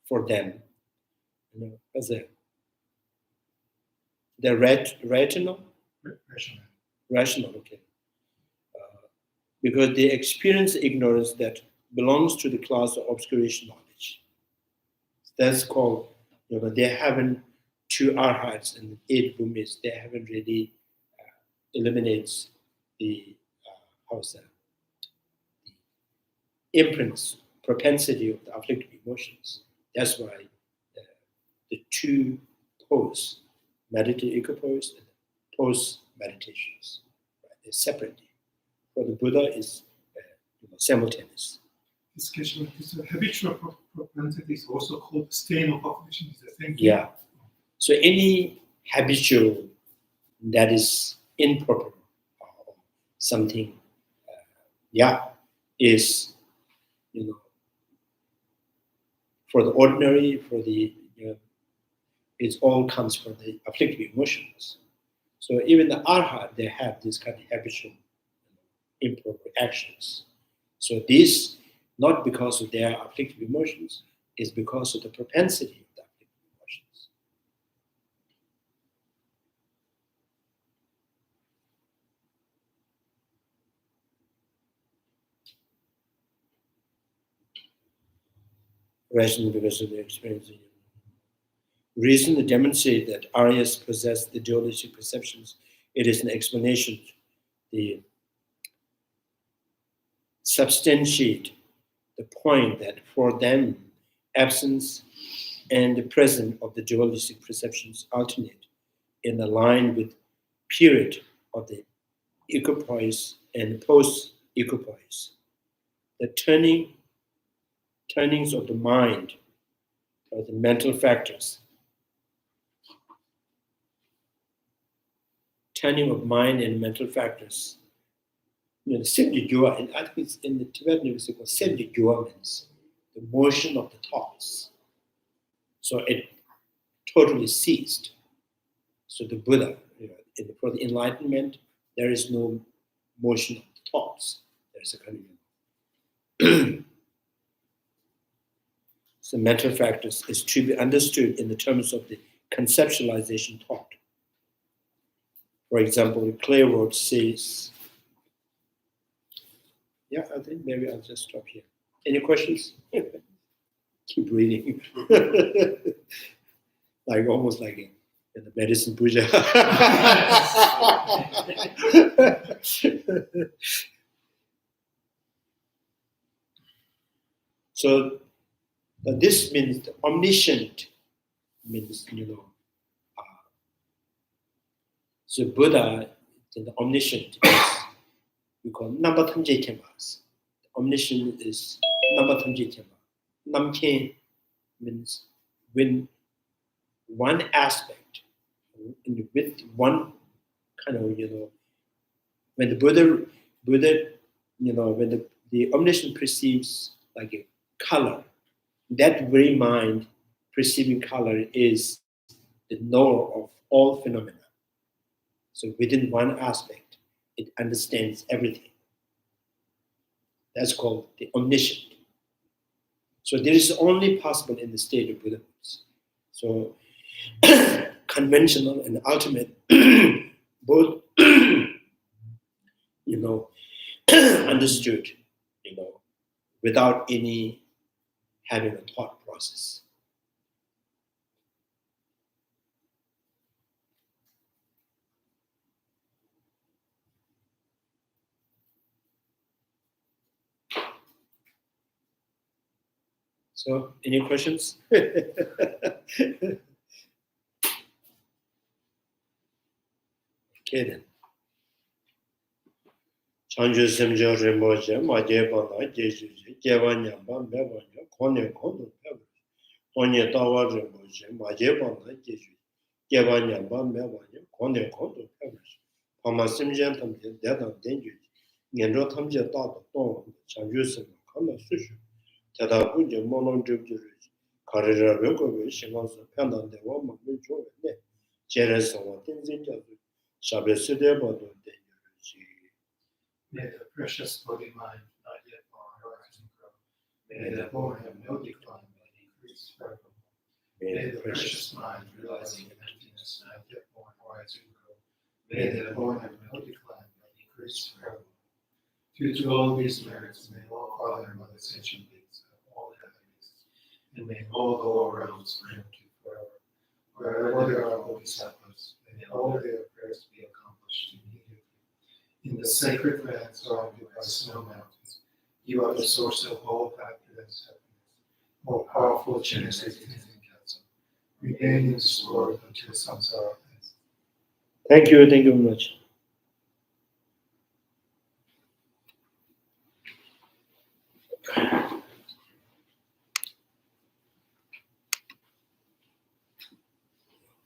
A: for them, as the rational, okay, because they experience ignorance that belongs to the class of obscuration knowledge. That's called, they haven't, 2 arhats and 8 bhumis, they haven't really eliminates the imprints, propensity of the afflictive emotions. That's why the 2 posts, meditative equipoise and post meditations, right? They're separate. For the Buddha is simultaneous.
B: This habitual propensity is also called stain of affliction. Is the same thing?
A: Yeah. So any habitual that is improper or something, is, for the ordinary, for the, it all comes from the afflictive emotions. So even the arhat, they have this kind of habitual, improper actions. So this, not because of their afflictive emotions, is because of the propensity of the afflictive emotions. Rational because of their experience. Reason to demonstrate that Aryas possess the dualistic perceptions, it is an explanation, the substantiate the point that for them, absence and the presence of the dualistic perceptions alternate in a line with period of the equipoise and post-equipoise. The turnings of the mind or the mental factors, turning of mind and mental factors. The Siddhi-jua, and I think it's in the Tibetan it's called Siddhi-jua, means the motion of the thoughts. So it totally ceased. So the Buddha, for the enlightenment, there is no motion of the thoughts. There is a kind of so mental factors is to be understood in the terms of the conceptualization thought. For example, the clear word says, I think maybe I'll just stop here. Any questions? Keep reading. Almost like in the medicine puja. So this means omniscient, means, so Buddha, the omniscient is, we call number tanje temas. Omniscient is number tanje tema. Namken means when one aspect, with one kind of, when the Buddha, when the omniscient perceives like a color, that very mind perceiving color is the knower of all phenomena. So within one aspect, it understands everything. That's called the omniscient. So this is only possible in the state of Buddha. So conventional and ultimate, both, understood, without any having a thought process. So, any questions? Okay then. Chanju Simjo Rinpoche, Maje Bana, Jeju, Jevanya Ban, Bevanya, Kone Kondo, Pebble. Onye Tawa Rinpoche, Maje Bana, Jeju, Jevanya Ban, Bevanya, Kone Kondo, Pebble. Pama Simjan Tamje, Dedan Denju, Nendo Tamje Tata, Don, Chanju Simjo, Kama Sushu, Tada Puja, Monon Juju, Karira Roko, Shimansa, Pendan, the woman, Joe, Jeres, and what things in Jazu, Shabe Sudebado,
B: May the precious body mind not yet born rise and grow. May the born have no decline but increase forever. May the precious mind realizing emptiness not yet born rise and grow. May the born have no decline but increase forever. Due to all these merits, may all Father and Mother sentient beings have all happiness, and may all lower realms bring to forever. Wherever there are Bodhisattvas, may all their prayers be accomplished immediately. In the sacred lands surrounded by snow mountains, you are the source of all happiness, more powerful genesis in Katsu. Remain in this world until samsara ends.
A: Thank you very much.